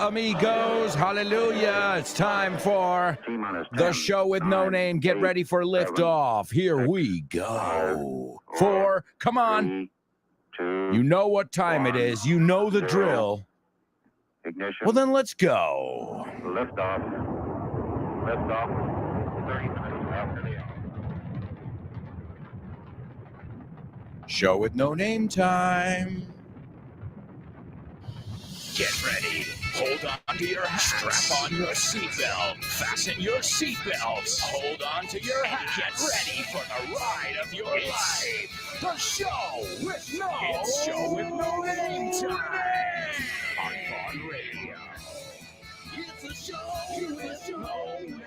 amigos. Hallelujah. It's time for the show with no name. Get ready for liftoff. Here we go. 4, come on. You know what time it is. You know the drill. Ignition. Well, then let's go. Liftoff. Liftoff. 30 minutes after the hour. Show with no name time. Get ready. Hold on to your hat. Strap on your seatbelt. Fasten your seatbelts. Hold on to your hat. Get ready for the ride of your life. The show with no name time. On Vaughn Radio. It's a show with no name.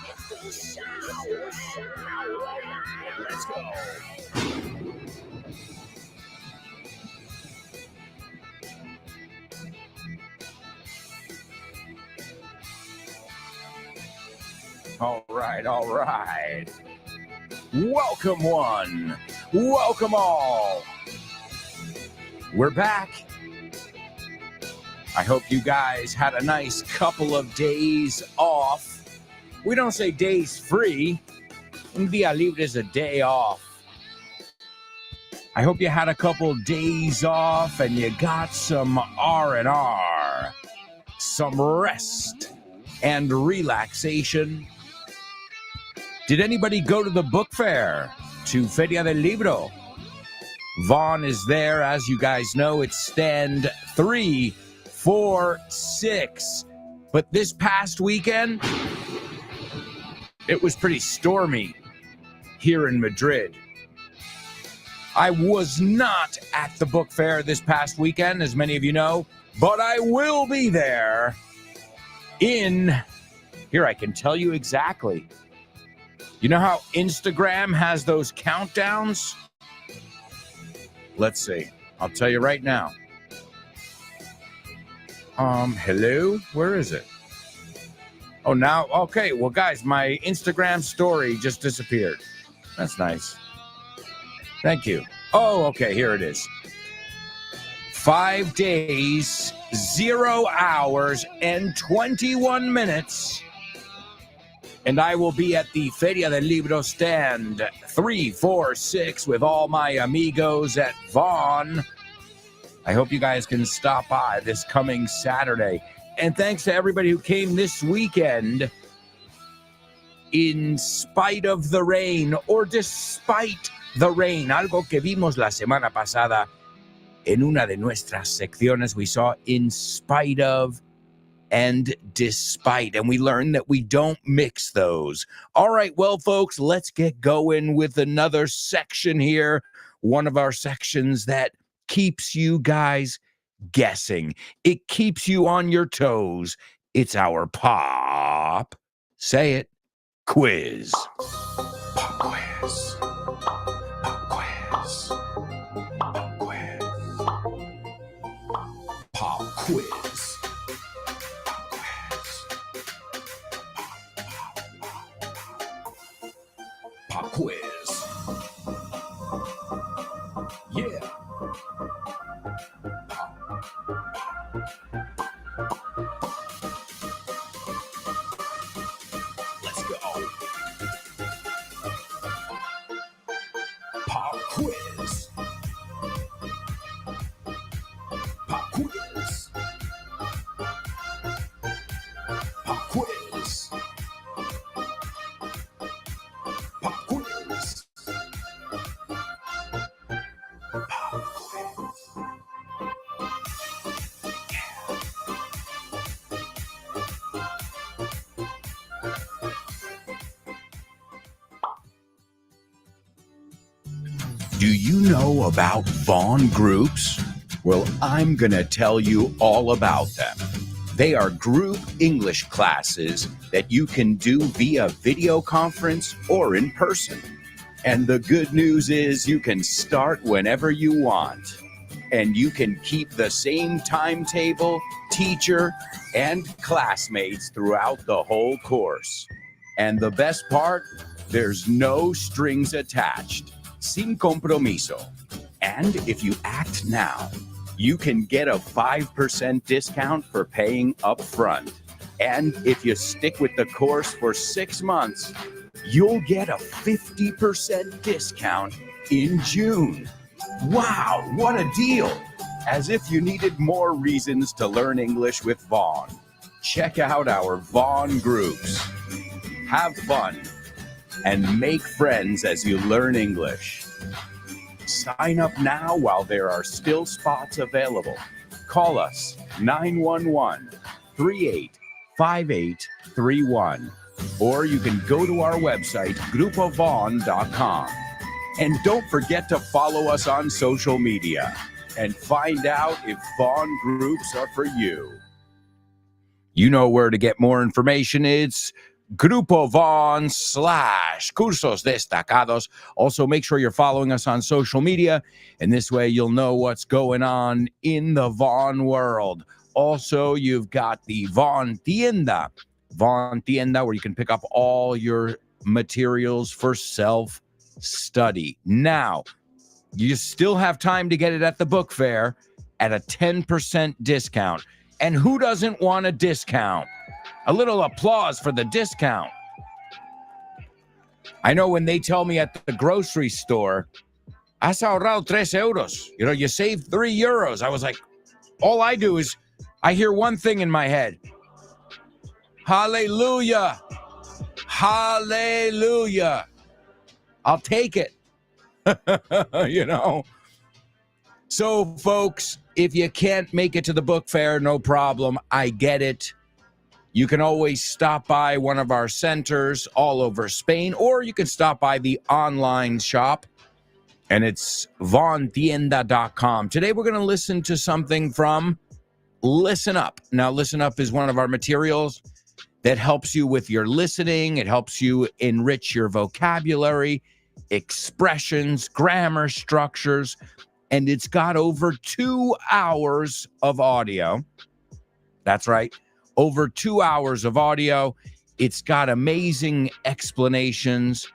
It's the show. Let's go. All right. Welcome one. Welcome all. We're back. I hope you guys had a nice couple of days off. We don't say days free. Un día libre is a day off. I hope you had a couple days off and you got some R&R, some rest and relaxation. Did anybody go to the book fair, to Feria del Libro? Vaughn is there, as you guys know. It's stand 3, 4, 6. But this past weekend, it was pretty stormy here in Madrid. I was not at the book fair this past weekend, as many of you know, but I will be there here I can tell you exactly. You know how Instagram has those countdowns? Let's see. I'll tell you right now. Hello? Where is it? Oh, now, okay. Well, guys, my Instagram story just disappeared. That's nice. Thank you. Oh, okay, here it is. 5 days, 0 hours, and 21 minutes. And I will be at the Feria del Libro stand 3, 4, 6 with all my amigos at Vaughn. I hope you guys can stop by this coming Saturday. And thanks to everybody who came this weekend in spite of the rain or despite the rain. Algo que vimos la semana pasada en una de nuestras secciones. We saw in spite of and despite, and we learned that we don't mix those. All right, well, folks, let's get going with another section here. One of our sections that keeps you guys guessing. It keeps you on your toes. It's our pop, say it, quiz. Pop quiz. Pop quiz. Pop quiz. Pop quiz. Pop quiz. Yeah. Let's go. Pop quiz. Pop quiz. Pop quiz. Pop quiz. Pop quiz. Do you know about Vaughn groups? Well, I'm going to tell you all about them. They are group English classes that you can do via video conference or in person. And the good news is you can start whenever you want. And you can keep the same timetable, teacher, and classmates throughout the whole course. And the best part, there's no strings attached. Sin compromiso. And if you act now, you can get a 5% discount for paying up front. And if you stick with the course for 6 months, you'll get a 50% discount in June. Wow, what a deal! As if you needed more reasons to learn English with Vaughn. Check out our Vaughn groups. Have fun and make friends as you learn English. Sign up now while there are still spots available. Call us 911-385831, or you can go to our website, grupovaughn.com. And don't forget to follow us on social media and find out if Vaughn groups are for you. You know where to get more information. It's Grupo Vaughn /Cursos Destacados. Also, make sure you're following us on social media, and this way you'll know what's going on in the Vaughn world. Also, you've got the Vaughn Tienda, where you can pick up all your materials for self-study. Now, you still have time to get it at the book fair at a 10% discount. And who doesn't want a discount? A little applause for the discount. I know when they tell me at the grocery store, has ahorrado 3 euros. You know, you save 3 euros. I was like, all I do is I hear one thing in my head. Hallelujah. Hallelujah. I'll take it. You know. So, folks, if you can't make it to the book fair, no problem. I get it. You can always stop by one of our centers all over Spain, or you can stop by the online shop, and it's vaughntienda.com. Today, we're going to listen to something from Listen Up. Now, Listen Up is one of our materials that helps you with your listening. It helps you enrich your vocabulary, expressions, grammar structures, and it's got over 2 hours of audio. That's right. Over 2 hours of audio. It's got amazing explanations,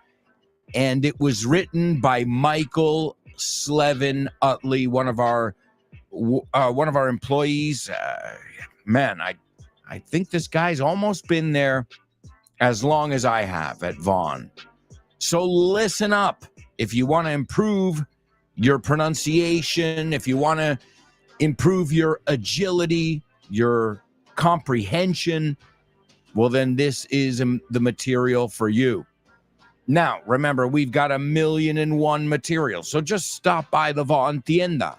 and it was written by Michael Slevin Utley, one of our employees. Man, I think this guy's almost been there as long as I have at Vaughn. So listen up if you want to improve your pronunciation, if you want to improve your agility, your comprehension, well, then this is the material for you. Now, remember, we've got 1,000,001 materials, so just stop by the Vaughn Tienda.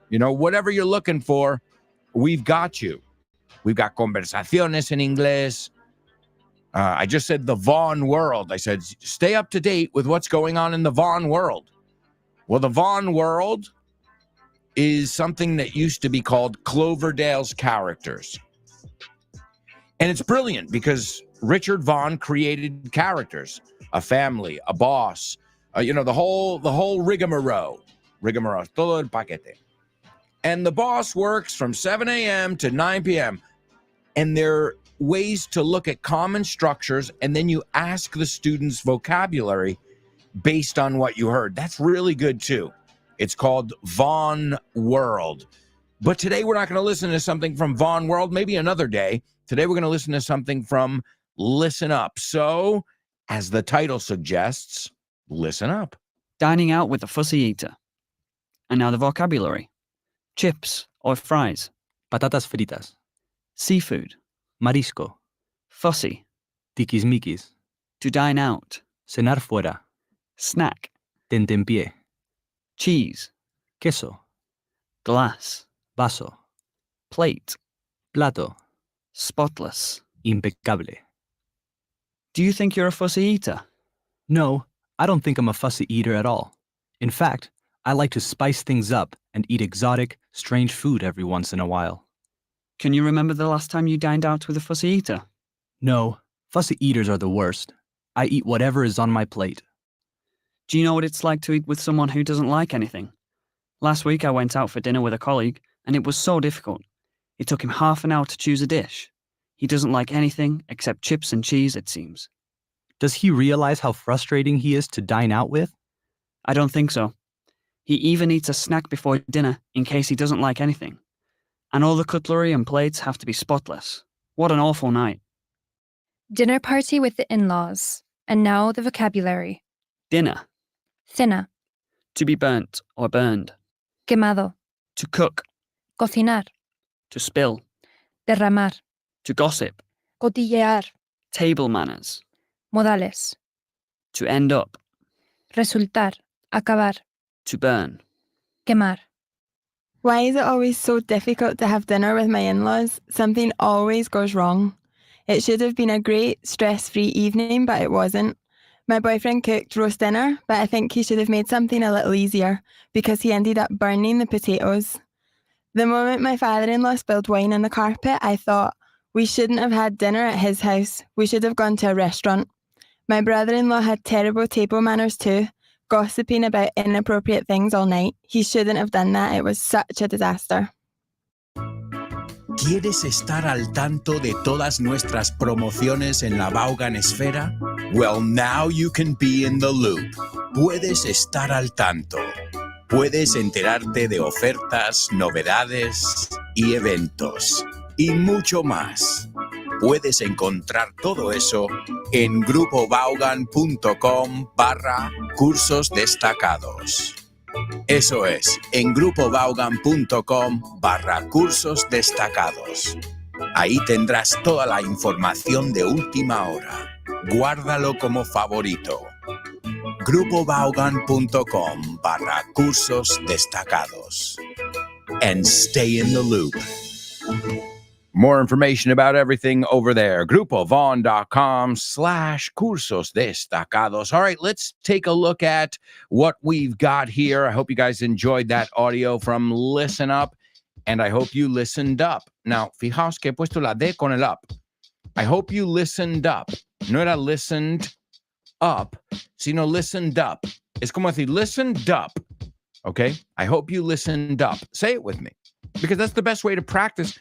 You know, whatever you're looking for, we've got you. We've got conversaciones en inglés. I just said the Vaughn world. I said, stay up to date with what's going on in the Vaughn world. Well, the Vaughn world is something that used to be called Cloverdale's Characters. And it's brilliant because Richard Vaughn created characters, a family, a boss, the whole rigmarole, todo el paquete. And the boss works from 7 a.m. to 9 p.m. And there are ways to look at common structures, and then you ask the students' vocabulary based on what you heard. That's really good too. It's called Vaughn World. But today we're not going to listen to something from Vaughn World, maybe another day. Today we're going to listen to something from Listen Up. So, as the title suggests, listen up. Dining out with a fussy eater. And now the vocabulary. Chips or fries. Patatas fritas. Seafood. Marisco. Fussy. Tiquismiquis. To dine out. Cenar fuera. Snack. Tentempié. Cheese. Queso. Glass. Vaso. Plate. Plato. Spotless. Impecable. Do you think you're a fussy eater? No, I don't think I'm a fussy eater at all. In fact, I like to spice things up and eat exotic, strange food every once in a while. Can you remember the last time you dined out with a fussy eater? No, fussy eaters are the worst. I eat whatever is on my plate. Do you know what it's like to eat with someone who doesn't like anything? Last week I went out for dinner with a colleague, and it was so difficult. It took him half an hour to choose a dish. He doesn't like anything except chips and cheese, it seems. Does he realize how frustrating he is to dine out with? I don't think so. He even eats a snack before dinner in case he doesn't like anything. And all the cutlery and plates have to be spotless. What an awful night. Dinner party with the in-laws. And now the vocabulary. Dinner. Cena. To be burnt or burned. Quemado. To cook. Cocinar. To spill. Derramar. To gossip. Cotillear. Table manners. Modales. To end up. Resultar. Acabar. To burn. Quemar. Why is it always so difficult to have dinner with my in-laws? Something always goes wrong. It should have been a great, stress-free evening, but it wasn't. My boyfriend cooked roast dinner, but I think he should have made something a little easier because he ended up burning the potatoes. The moment my father-in-law spilled wine on the carpet, I thought, we shouldn't have had dinner at his house. We should have gone to a restaurant. My brother-in-law had terrible table manners too, gossiping about inappropriate things all night. He shouldn't have done that. It was such a disaster. ¿Quieres estar al tanto de todas nuestras promociones en la Vaughan Esfera? Well, now you can be in the loop. Puedes estar al tanto. Puedes enterarte de ofertas, novedades y eventos. Y mucho más. Puedes encontrar todo eso en grupovaughan.com/cursos destacados. Eso es, en grupovaughan.com/cursos destacados. Ahí tendrás toda la información de última hora. Guárdalo como favorito. grupovaughan.com/cursos destacados. And stay in the loop. More information about everything over there. grupovaughn.com/cursos destacados. All right, let's take a look at what we've got here. I hope you guys enjoyed that audio from Listen Up, and I hope you listened up. Now, fijaos que he puesto la D con el up. I hope you listened up. No era listened up, sino listened up. Es como decir, listened up. Okay? I hope you listened up. Say it with me, because that's the best way to practice.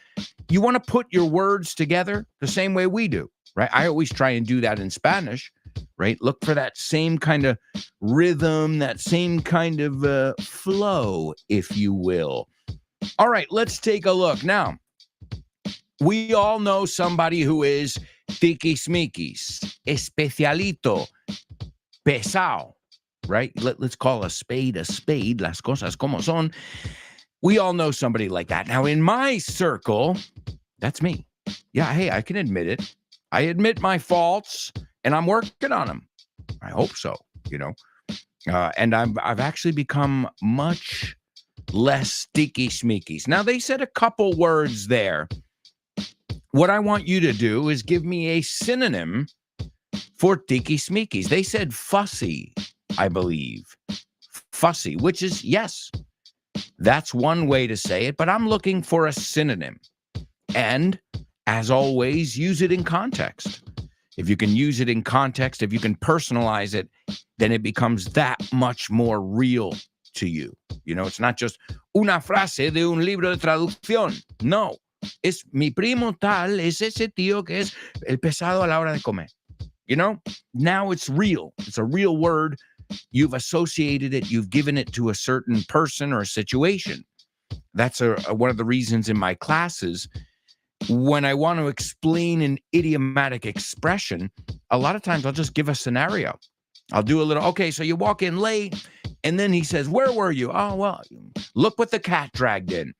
You want to put your words together the same way we do, right? I always try and do that in Spanish, right? Look for that same kind of rhythm, that same kind of flow, if you will. All right, let's take a look. Now, we all know somebody who is tiquismiquis, especialito, pesado, right? Let's call a spade, las cosas como son. We all know somebody like that. Now, in my circle, that's me. Yeah, hey, I can admit it. I admit my faults, and I'm working on them. I hope so, you know. And I've actually become much less tiquismiquis. Now, they said a couple words there. What I want you to do is give me a synonym for tiquismiquis. They said fussy, I believe. Fussy, which is, yes, that's one way to say it, but I'm looking for a synonym. And as always, use it in context. If you can use it in context, if you can personalize it, then it becomes that much more real to you. You know, it's not just una frase de un libro de traducción. No, es mi primo tal, es ese tío que es el pesado a la hora de comer. You know, now it's real. It's a real word. You've associated it. You've given it to a certain person or a situation. That's one of the reasons in my classes, when I want to explain an idiomatic expression, a lot of times I'll just give a scenario. I'll do a little, okay, so you walk in late, and then he says, where were you? Oh, well, look what the cat dragged in.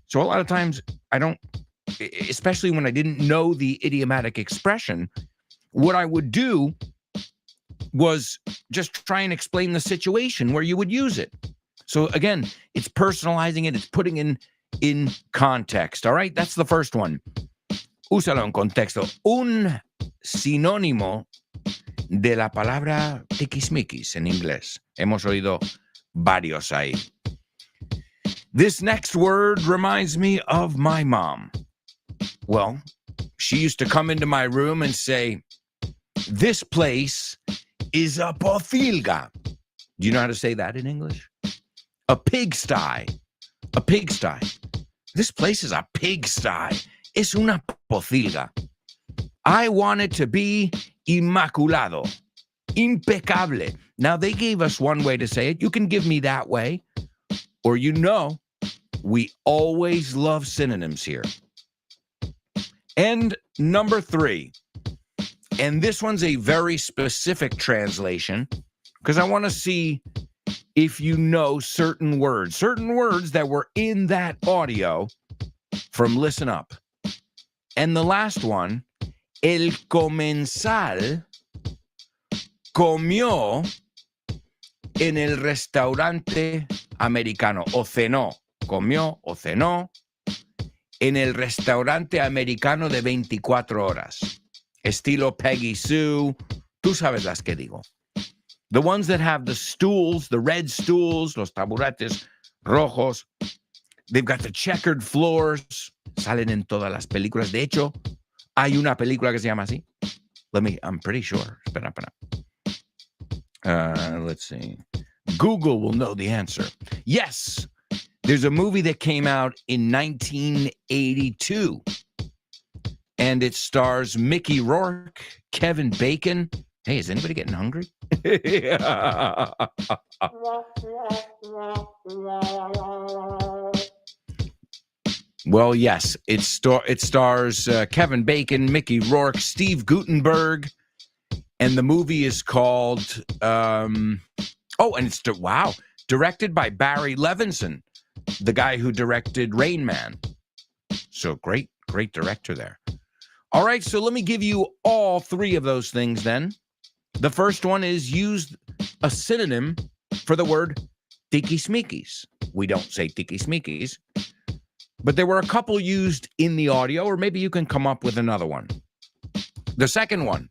So a lot of times I don't, especially when I didn't know the idiomatic expression, what I would do was just try and explain the situation where you would use it. So again, it's personalizing it, it's putting in context. All right, that's the first one. Úsalo en contexto. Un sinónimo de la palabra tiquismiquis en inglés. Hemos oído varios ahí. This next word reminds me of my mom. Well, she used to come into my room and say, this place is a pocilga. Do you know how to say that in English? A pigsty. A pigsty. This place is a pigsty. Es una pocilga. I want it to be inmaculado. Impecable. Now, they gave us one way to say it. You can give me that way, or you know, we always love synonyms here. And number 3, and this one's a very specific translation because I want to see if you know certain words that were in that audio from Listen Up. And the last one, el comensal comió en el restaurante americano, o cenó, comió o cenó en el restaurante americano de 24 horas. Estilo Peggy Sue, tú sabes las que digo. The ones that have the stools, the red stools, los taburetes rojos. They've got the checkered floors. Salen en todas las películas. De hecho, hay una película que se llama así. I'm pretty sure. Espera. Let's see. Google will know the answer. Yes, there's a movie that came out in 1982. And it stars Mickey Rourke, Kevin Bacon. Hey, is anybody getting hungry? Well, yes, it stars Kevin Bacon, Mickey Rourke, Steve Guttenberg, and the movie is called, and it's, directed by Barry Levinson, the guy who directed Rain Man. So great director there. All right, so let me give you all 3 of those things then. The first one is use a synonym for the word tikismikis. We don't say tikismikis, but there were a couple used in the audio, or maybe you can come up with another one. The second one,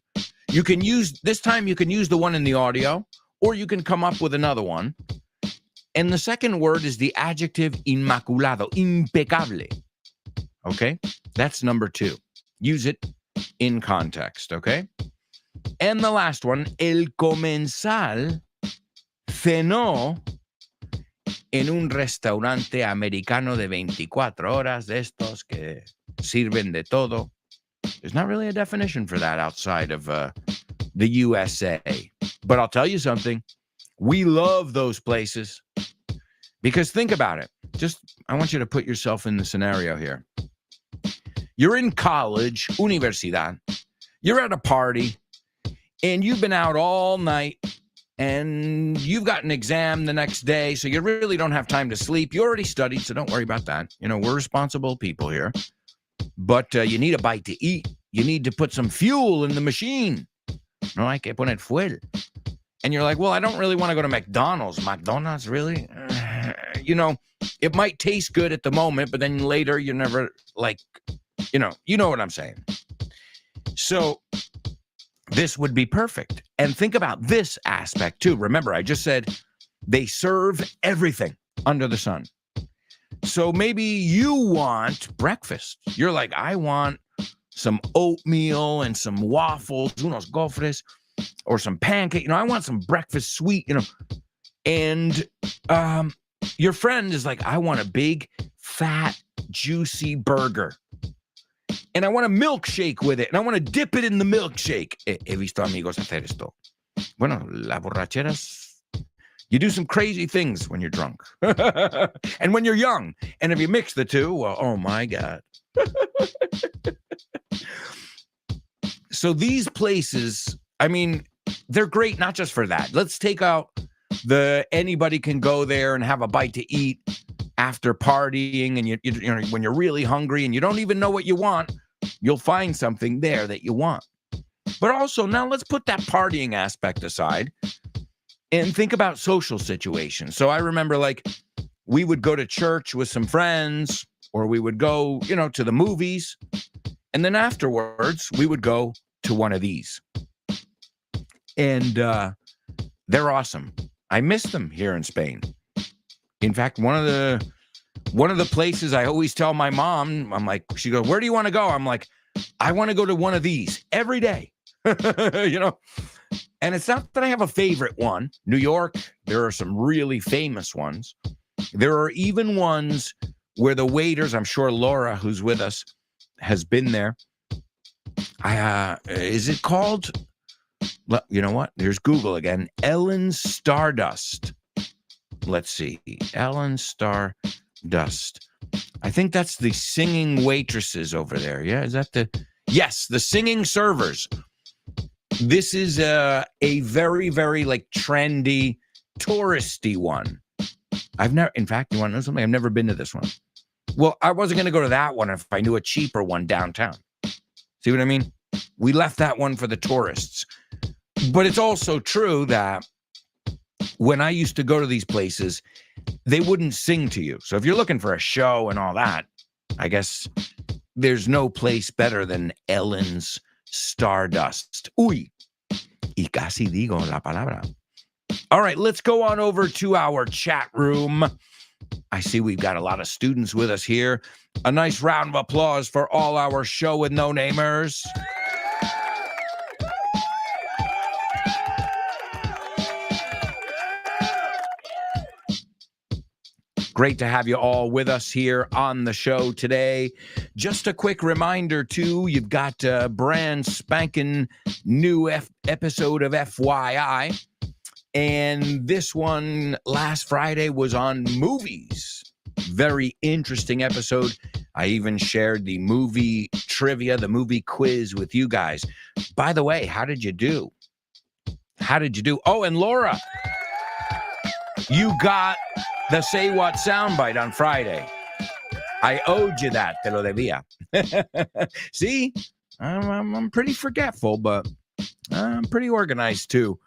you can use the one in the audio, or you can come up with another one. And the second word is the adjective inmaculado, impecable. Okay? That's number 2. Use it in context, okay? And the last one, el comensal cenó en un restaurante americano de 24 horas, de estos que sirven de todo. There's not really a definition for that outside of the USA. But I'll tell you something. We love those places. Because think about it. I want you to put yourself in the scenario here. You're in college, universidad. You're at a party, and you've been out all night, and you've got an exam the next day, so you really don't have time to sleep. You already studied, so don't worry about that. You know, we're responsible people here. But you need a bite to eat. You need to put some fuel in the machine. No hay que poner fuel. And you're like, well, I don't really want to go to McDonald's. McDonald's, really? It might taste good at the moment, but then later you're never like... You know what I'm saying. So this would be perfect. And think about this aspect too. Remember, I just said they serve everything under the sun. So maybe you want breakfast. You're like, I want some oatmeal and some waffles, unos gofres, or some pancake. I want some breakfast sweet, And your friend is like, I want a big, fat, juicy burger. And I want a milkshake with it. And I want to dip it in the milkshake. He visto amigos hacer esto. Bueno, la borracheras, you do some crazy things when you're drunk. And when you're young. And if you mix the two, well, oh my God. So these places, I mean, they're great not just for that. Let's take out anybody can go there and have a bite to eat after partying, and you when you're really hungry and you don't even know what you want, you'll find something there that you want. But also, now let's put that partying aspect aside and think about social situations. So I remember, like, we would go to church with some friends, or we would go, to the movies, and then afterwards we would go to one of these. And they're awesome. I miss them here in Spain. In fact, one of the places I always tell my mom, I'm like, she goes, where do you want to go? I'm like, I want to go to one of these every day. And it's not that I have a favorite one. New York, there are some really famous ones. There are even ones where the waiters, I'm sure Laura, who's with us, has been there. Is it called, you know what? There's Google again. Ellen Stardust. Let's see. Ellen Stardust. I think that's the singing waitresses over there. Yeah, is that the... Yes, the singing servers. This is a very, very like trendy, touristy one. I've never, in fact, you want to know something? I've never been to this one. Well, I wasn't going to go to that one if I knew a cheaper one downtown. See what I mean? We left that one for the tourists. But it's also true that when I used to go to these places, they wouldn't sing to you. So if you're looking for a show and all that, I guess there's no place better than Ellen's Stardust. Uy, y casi digo la palabra. All right, let's go on over to our chat room. I see we've got a lot of students with us here. A nice round of applause for all our show with no namers. Great to have you all with us here on the show today. Just a quick reminder, too, you've got a brand spanking new episode of FYI. And this one last Friday was on movies. Very interesting episode. I even shared the movie trivia, the movie quiz with you guys. By the way, how did you do? How did you do? Oh, and Laura, you got the Say What soundbite on Friday. I owed you that, te lo debía. See, I'm pretty forgetful, but I'm pretty organized too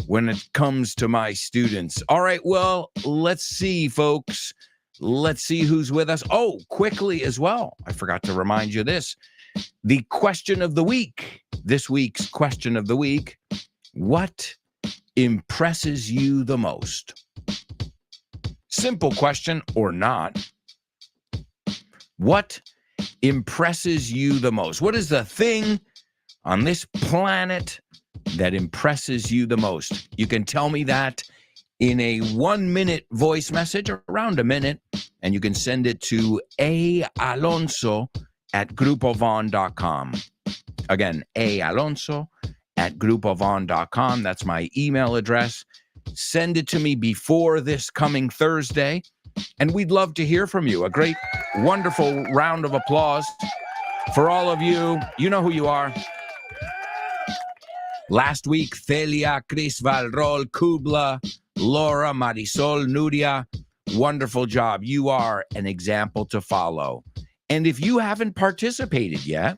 when it comes to my students. All right, well, let's see, folks. Let's see who's with us. Oh, quickly as well, I forgot to remind you this. The question of the week. This week's question of the week. What impresses you the most? Simple question or not. What impresses you the most? What is the thing on this planet that impresses you the most? You can tell me that in a 1-minute voice message, around a minute, and you can send it to aalonso@grupovon.com. Again, aalonso@grupovon.com. That's my email address. Send it to me before this coming Thursday, and we'd love to hear from you. A great, wonderful round of applause for all of you. You know who you are. Last week, Celia, Chris Valrol, Kubla, Laura, Marisol, Nuria, wonderful job. You are an example to follow. And if you haven't participated yet,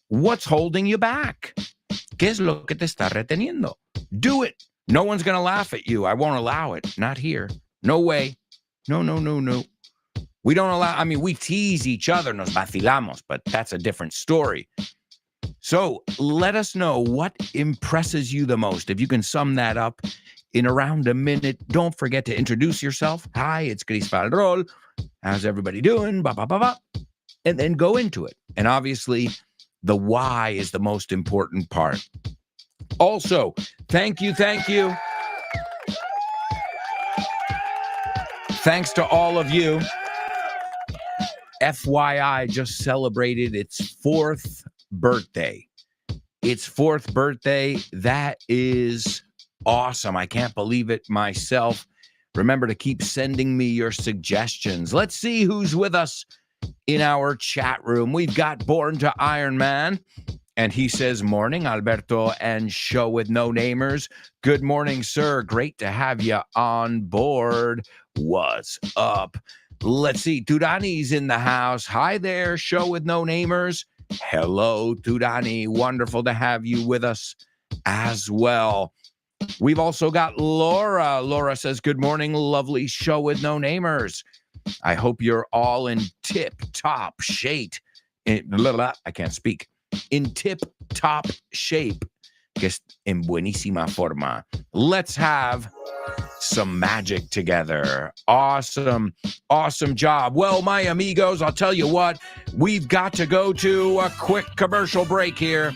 what's holding you back? ¿Qué es lo que te está reteniendo? Do it. No one's going to laugh at you. I won't allow it. Not here. No way. No. We don't allow, I mean, we tease each other, nos vacilamos, but that's a different story. So let us know what impresses you the most. If you can sum that up in around a minute, don't forget to introduce yourself. Hi, it's Chris Valrol. How's everybody doing? Ba, ba, ba, ba. And then go into it. And obviously, the why is the most important part. Also, thank you. Thanks to all of you. FYI just celebrated its 4th birthday. Its 4th birthday. That is awesome. I can't believe it myself. Remember to keep sending me your suggestions. Let's see who's with us in our chat room. We've got Born to Iron Man. And he says, morning, Alberto and show with no namers. Good morning, sir. Great to have you on board. What's up? Let's see. Turani's in the house. Hi there, show with no namers. Hello, Turani. Wonderful to have you with us as well. We've also got Laura. Laura says, good morning, lovely show with no namers. I hope you're all in tip-top shape. I can't speak. In tip-top shape. Que es en buenísima forma. Let's have some magic together. Awesome job. Well, my amigos, I'll tell you what, we've got to go to a quick commercial break here.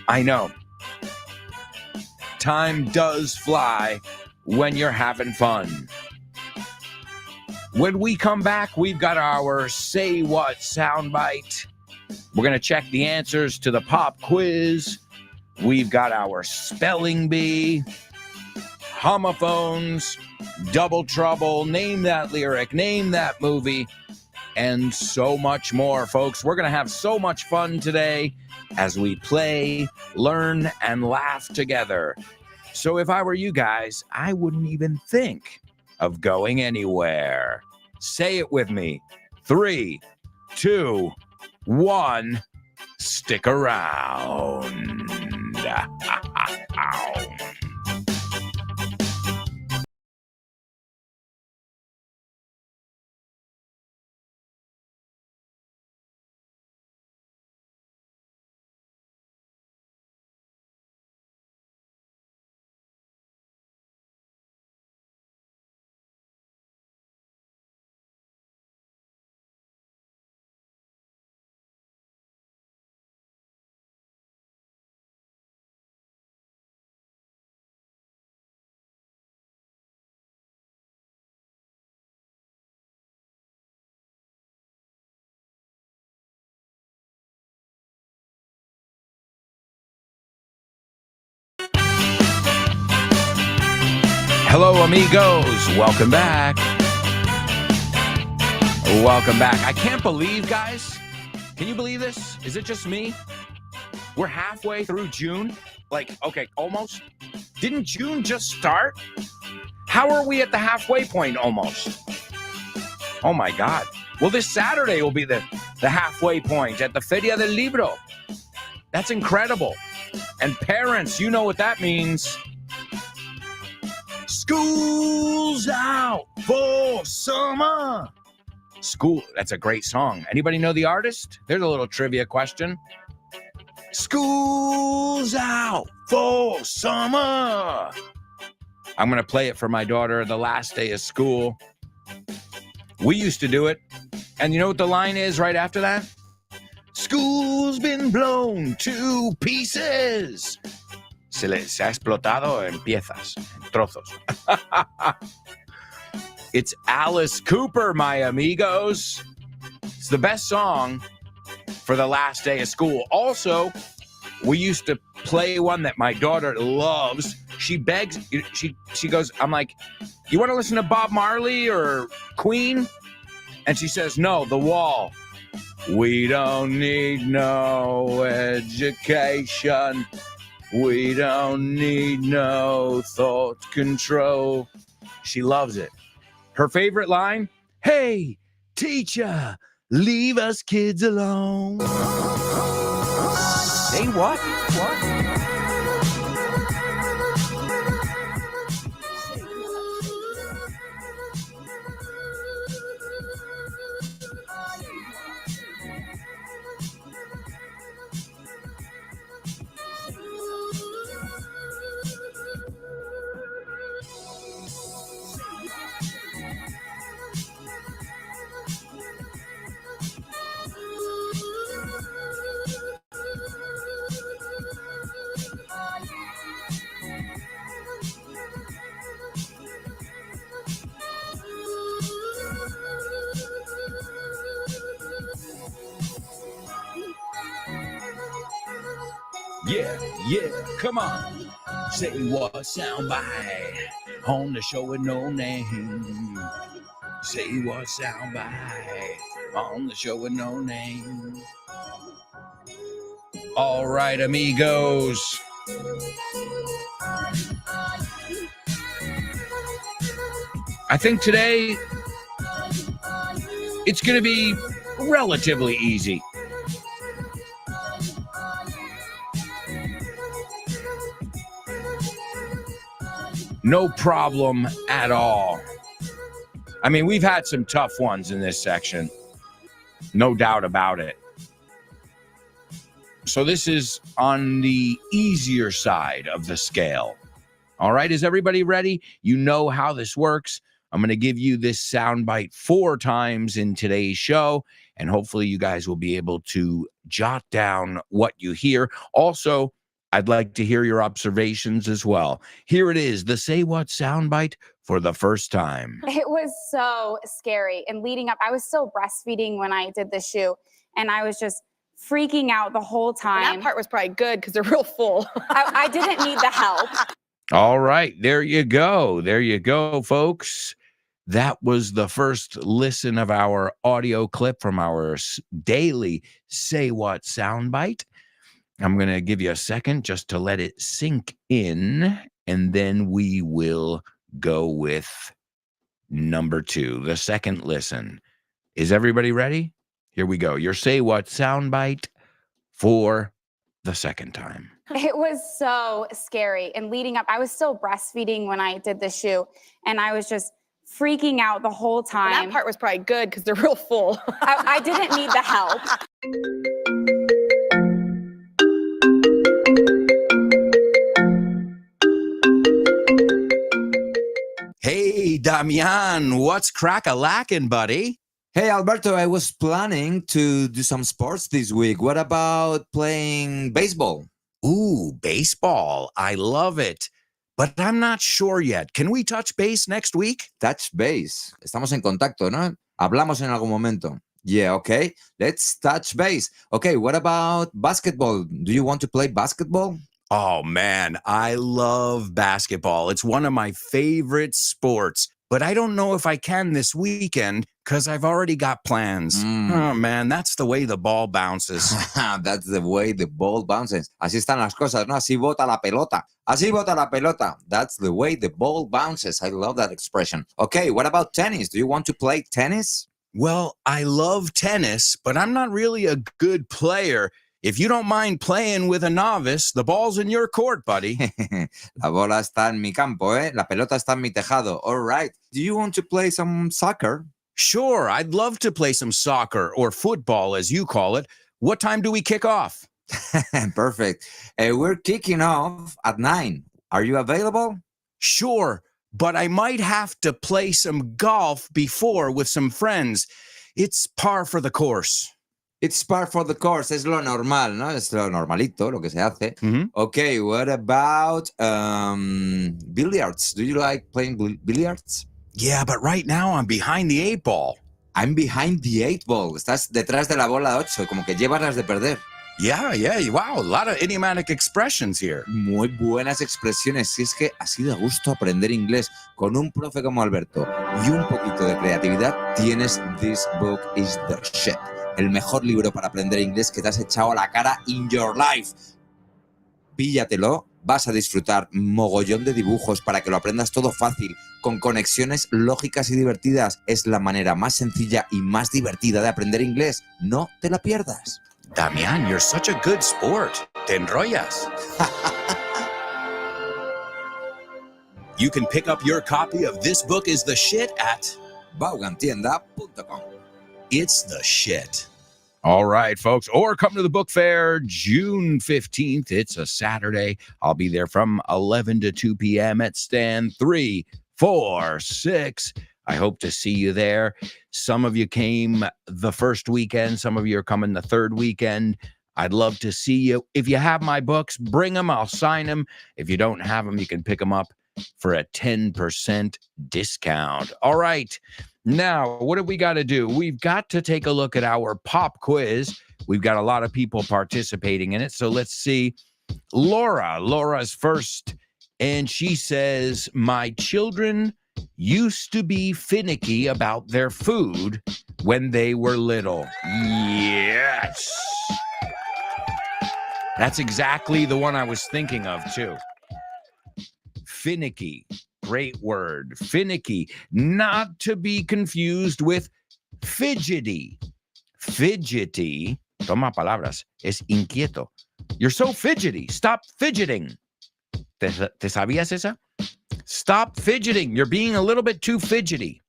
I know. Time does fly when you're having fun. When we come back, we've got our Say What soundbite. We're going to check the answers to the pop quiz. We've got our spelling bee. homophones, double trouble, name that lyric, name that movie, and so much more, folks. We're going to have so much fun today as we play, learn, and laugh together. So if I were you guys, I wouldn't even think of going anywhere. Say it with me. 3, 2, 1. Stick around. Hello, amigos. Welcome back. Welcome back. I can't believe, guys. Can you believe this? Is it just me? We're halfway through June. Like, okay, almost. Didn't June just start? How are we at the halfway point almost? Oh, my God. Well, this Saturday will be the halfway point at the Feria del Libro. That's incredible. And parents, you know what that means. School's out for summer. School, that's a great song. Anybody know the artist? There's a little trivia question. School's out for summer. I'm going to play it for my daughter the last day of school. We used to do it. And you know what the line is right after that? School's been blown to pieces. Se ha explotado en piezas, en trozos. It's Alice Cooper, my amigos. It's the best song for the last day of school. Also, we used to play one that my daughter loves. She begs, she goes, I'm like, you want to listen to Bob Marley or Queen? And she says, no, The Wall. We don't need no education. We don't need no thought control. She loves it. Her favorite line, hey, teacher, leave us kids alone. Say what? What? Yeah, come on. Say what soundbite on the show with no name. Say what soundbite on the show with no name. All right, amigos. I think today it's going to be relatively easy. No problem at all. I mean, we've had some tough ones in this section. No doubt about it. So this is on the easier side of the scale. All right, is everybody ready? You know how this works. I'm going to give you this soundbite 4 times in today's show, and hopefully you guys will be able to jot down what you hear. Also, I'd like to hear your observations as well. Here it is, the Say What soundbite for the first time. It was so scary. And leading up, I was still breastfeeding when I did the shoe, and I was just freaking out the whole time. And that part was probably good because they're real full. I didn't need the help. All right, there you go. There you go, folks. That was the first listen of our audio clip from our daily Say What soundbite. I'm going to give you a second just to let it sink in, and then we will go with number 2, the second listen. Is everybody ready? Here we go. Your Say What soundbite for the second time. It was so scary. And leading up, I was still breastfeeding when I did the shoe, and I was just freaking out the whole time. That part was probably good because they're real full. I didn't need the help. Hey, Damian, what's crack-a-lackin', buddy? Hey, Alberto, I was planning to do some sports this week. What about playing baseball? Ooh, baseball. I love it. But I'm not sure yet. Can we touch base next week? Touch base. Estamos en contacto, ¿no? Hablamos en algún momento. Yeah, okay. Let's touch base. Okay, what about basketball? Do you want to play basketball? Oh, man, I love basketball. It's one of my favorite sports. But I don't know if I can this weekend because I've already got plans. Oh, man, that's the way the ball bounces. That's the way the ball bounces. Así están las cosas, ¿no? Así bota la pelota. Así bota la pelota. That's the way the ball bounces. I love that expression. Okay, what about tennis? Do you want to play tennis? Well, I love tennis, but I'm not really a good player. If you don't mind playing with a novice, the ball's in your court, buddy. La bola está en mi campo, ¿eh? La pelota está en mi tejado. All right. Do you want to play some soccer? Sure, I'd love to play some soccer or football, as you call it. What time do we kick off? Perfect. We're kicking off at 9. Are you available? Sure, but I might have to play some golf before with some friends. It's par for the course. It's par for the course. Es lo normal, ¿no? Es lo normalito, lo que se hace. Okay, what about billiards? Do you like playing billiards? Yeah, but right now I'm behind the 8 ball. I'm behind the 8 ball. Estás detrás de la bola 8, como que llevas las de perder. Yeah. Wow, a lot of idiomatic expressions here. Muy buenas expresiones. Si es que así da gusto aprender inglés con un profe como Alberto y un poquito de creatividad, tienes This Book is the Shit. El mejor libro para aprender inglés que te has echado a la cara in your life. Píllatelo, vas a disfrutar mogollón de dibujos para que lo aprendas todo fácil, con conexiones lógicas y divertidas. Es la manera más sencilla y más divertida de aprender inglés. No te la pierdas. Damian, you're such a good sport. Te enrollas. You can pick up your copy of This Book is the Shit at Vaughantienda.com. It's the shit. All right, folks. Or come to the book fair June 15th. It's a Saturday. I'll be there from 11 to 2 p.m. at stand 3, 4, 6. I hope to see you there. Some of you came the first weekend. Some of you are coming the third weekend. I'd love to see you. If you have my books, bring them. I'll sign them. If you don't have them, you can pick them up for a 10% discount. All right. Now, what have we got to do? We've got to take a look at our pop quiz. We've got a lot of people participating in it. So let's see. Laura's first. And she says, my children used to be finicky about their food when they were little. Yes. That's exactly the one I was thinking of, too. Finicky. Great word. Finicky. Not to be confused with fidgety. Fidgety, toma palabras, es inquieto. You're so fidgety. Stop fidgeting. ¿Te sabías esa? Stop fidgeting. You're being a little bit too fidgety.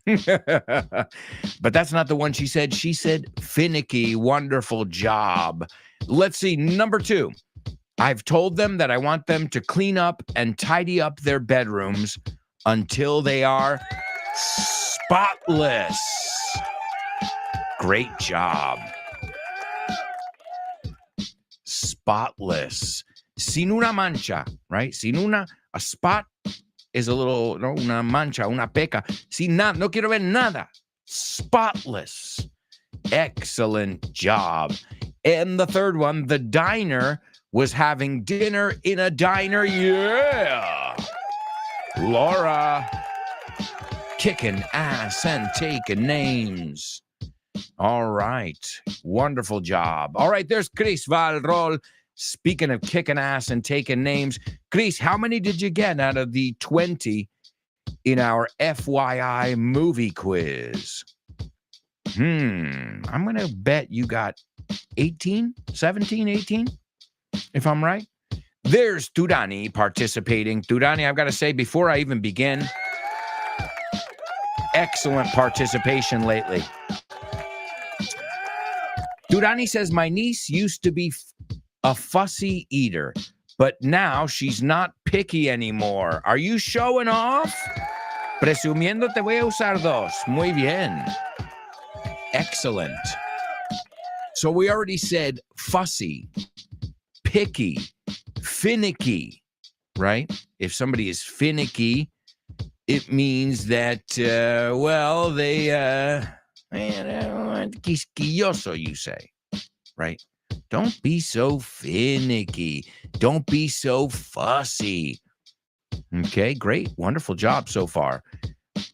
But that's not the one she said. She said finicky. Wonderful job. Let's see. Number 2. I've told them that I want them to clean up and tidy up their bedrooms until they are spotless. Great job. Spotless. Sin una mancha, right? A spot is a little, no, una mancha, una peca. Sin nada, no quiero ver nada. Spotless. Excellent job. And the third one, the diner was having dinner in a diner. Yeah. Laura, kicking ass and taking names. All right. Wonderful job. All right, there's Chris Valrol. Speaking of kicking ass and taking names, Chris, how many did you get out of the 20 in our FYI movie quiz? I'm going to bet you got 18, 17, 18, if I'm right. There's Turani participating. Turani, I've got to say, before I even begin, excellent participation lately. Turani says, my niece used to be a fussy eater, but now she's not picky anymore. Are you showing off? Presumiendo te voy a usar dos. Muy bien. Excellent. So we already said fussy, picky, finicky, right? If somebody is finicky, it means that, quisquilloso, you say, right? Don't be so finicky. Don't be so fussy. Okay, great. Wonderful job so far.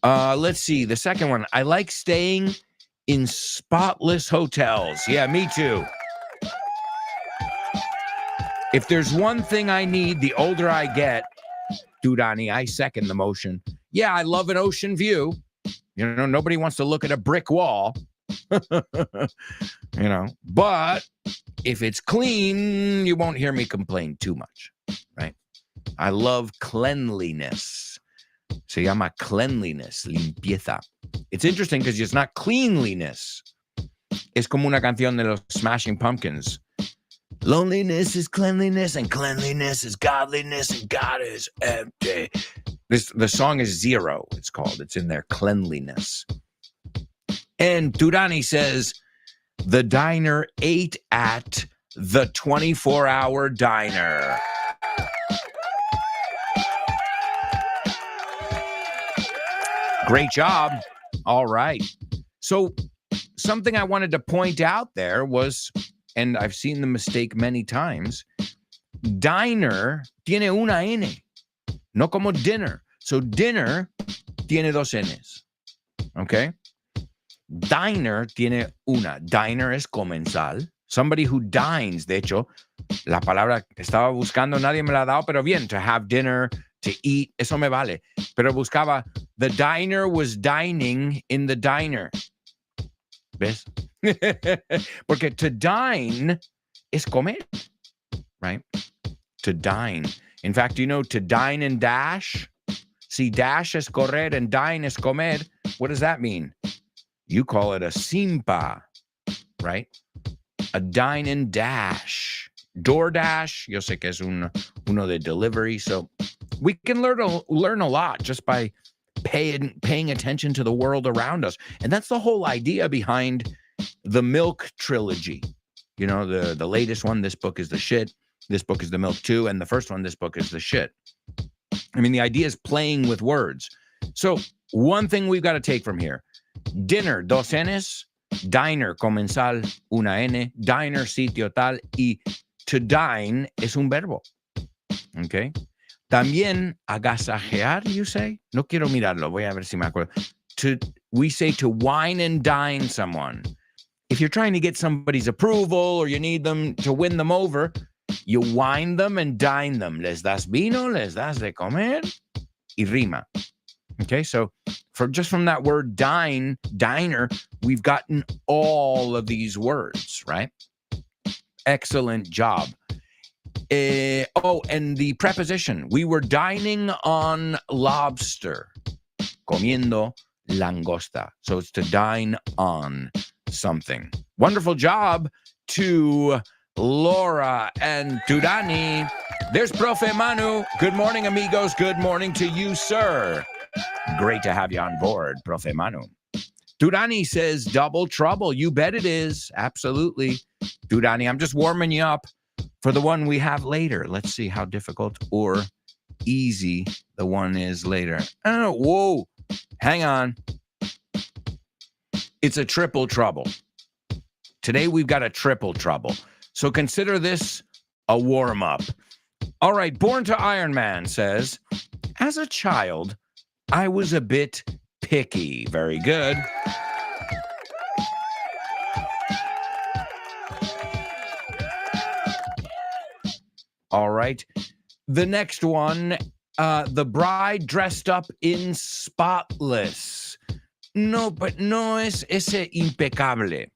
Let's see. The second one. I like staying in spotless hotels. Yeah, me too. If there's one thing I need, the older I get, Dudani, I second the motion. Yeah, I love an ocean view. You know, nobody wants to look at a brick wall. But if it's clean, you won't hear me complain too much, right? I love cleanliness. Se llama cleanliness, limpieza. It's interesting because it's not cleanliness. Es como una canción de los Smashing Pumpkins. Loneliness is cleanliness, and cleanliness is godliness, and God is empty. The song is Zero, it's called. It's in there, cleanliness. And Turani says, the diner ate at the 24-hour diner. Great job. All right. So something I wanted to point out there was, and I've seen the mistake many times, diner tiene una N, no como dinner. So dinner tiene dos N's. Okay? Diner tiene una. Diner es comensal. Somebody who dines, de hecho, la palabra que estaba buscando nadie me la ha dado, pero bien, to have dinner, to eat, eso me vale. Pero buscaba, the diner was dining in the diner. ¿Ves? Porque to dine es comer, right? To dine. In fact, you know, to dine and dash? See, dash es correr and dine es comer. What does that mean? You call it a simpa, right? A dine and dash. DoorDash, yo sé que es uno de delivery. So we can learn a lot just by paying attention to the world around us. And that's the whole idea behind the Milk trilogy. You know, the latest one, this book is the shit. This book is the Milk too. And the first one, this book is the shit. I mean, the idea is playing with words. So one thing we've got to take from here. Dinner, dos N's. Diner, comensal, una N. Diner, sitio tal. Y to dine es un verbo. Okay. También agasajear, you say? No quiero mirarlo. Voy a ver si me acuerdo. We say to wine and dine someone. If you're trying to get somebody's approval or you need them to win them over, you wine them and dine them. Les das vino, les das de comer, y rima. Okay, so from that word dine, diner, we've gotten all of these words, right? Excellent job. And the preposition. We were dining on lobster. Comiendo langosta. So it's to dine on something. Wonderful job to Laura and Turani. There's Profe Manu. Good morning, amigos. Good morning to you, sir. Great to have you on board, Profe Manu. Turani says, double trouble. You bet it is. Absolutely. Turani, I'm just warming you up for the one we have later. Let's see how difficult or easy the one is later. Oh, whoa. Hang on. It's a triple trouble. Today we've got a triple trouble. So consider this a warm-up. All right, Born to Iron Man says, as a child, I was a bit picky. Very good. All right. The next one, the bride dressed up in spotless. No, but no es ese impecable.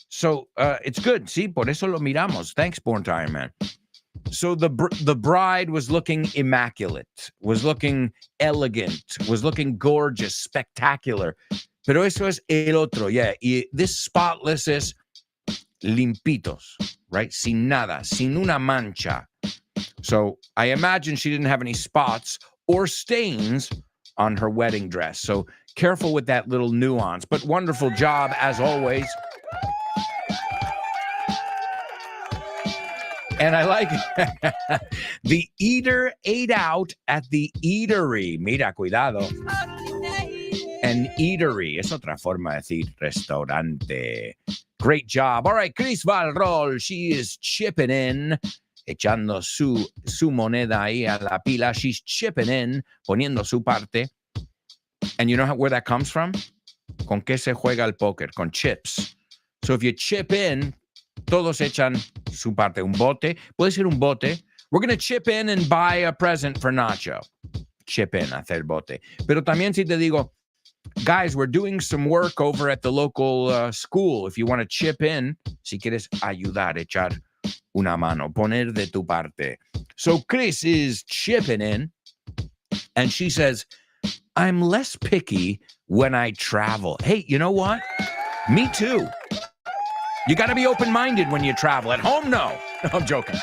So it's good. Sí, por eso lo miramos. Thanks, Born to Iron Man. So the bride was looking immaculate, was looking elegant, was looking gorgeous, spectacular. Pero eso es el otro, yeah. Y this spotless is limpitos, right? Sin nada, sin una mancha. So I imagine she didn't have any spots or stains on her wedding dress. So careful with that little nuance, but wonderful job as always. And I like the eater ate out at the eatery. Mira, cuidado. An eatery es otra forma de decir restaurante. Great job. All right, Chris Valrol, she is chipping in, echando su moneda ahí a la pila. She's chipping in, poniendo su parte. And you know where that comes from? ¿Con qué se juega el póker? Con chips. So if you chip in, todos echan su parte. Un bote. Puede ser un bote. We're going to chip in and buy a present for Nacho. Chip in, hacer bote. Pero también si te digo, guys, we're doing some work over at the local school. If you want to chip in, si quieres ayudar, echar una mano, poner de tu parte. So Chris is chipping in, and she says, I'm less picky when I travel. Hey, you know what? Me too. You got to be open-minded when you travel. At home, no. No, I'm joking.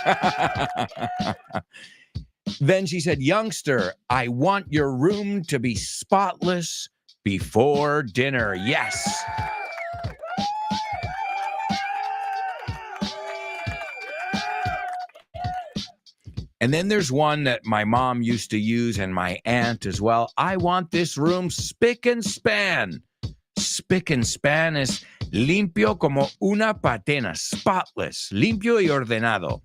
Then she said, youngster, I want your room to be spotless before dinner. Yes. And then there's one that my mom used to use and my aunt as well. I want this room spick and span. Spick and span es limpio como una patena, spotless, limpio y ordenado.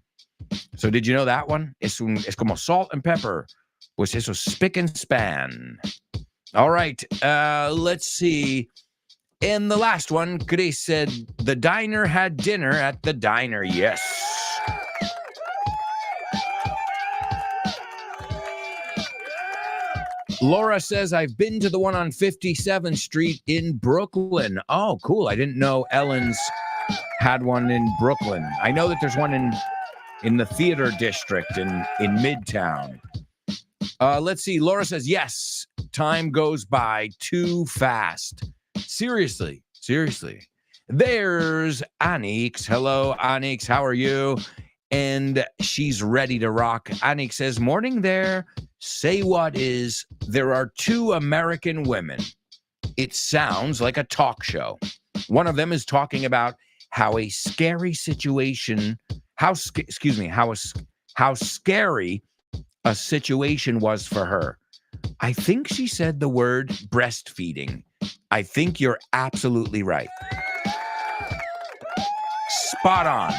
So did you know that one? Es como salt and pepper. Pues eso, spick and span. All right, let's see. And the last one, Chris said, the diner had dinner at the diner. Yes. Laura says, I've been to the one on 57th Street in Brooklyn. Oh, cool. I didn't know Ellen's had one in Brooklyn. I know that there's one in the theater district in Midtown. Let's see. Laura says, yes, time goes by too fast. Seriously. There's Anix. Hello, Anix. How are you? And she's ready to rock. Anix says, morning there. Say what is, there are two American women. It sounds like a talk show. One of them is talking about how a scary situation, how scary a situation was for her. I think she said the word breastfeeding. I think you're absolutely right. Spot on.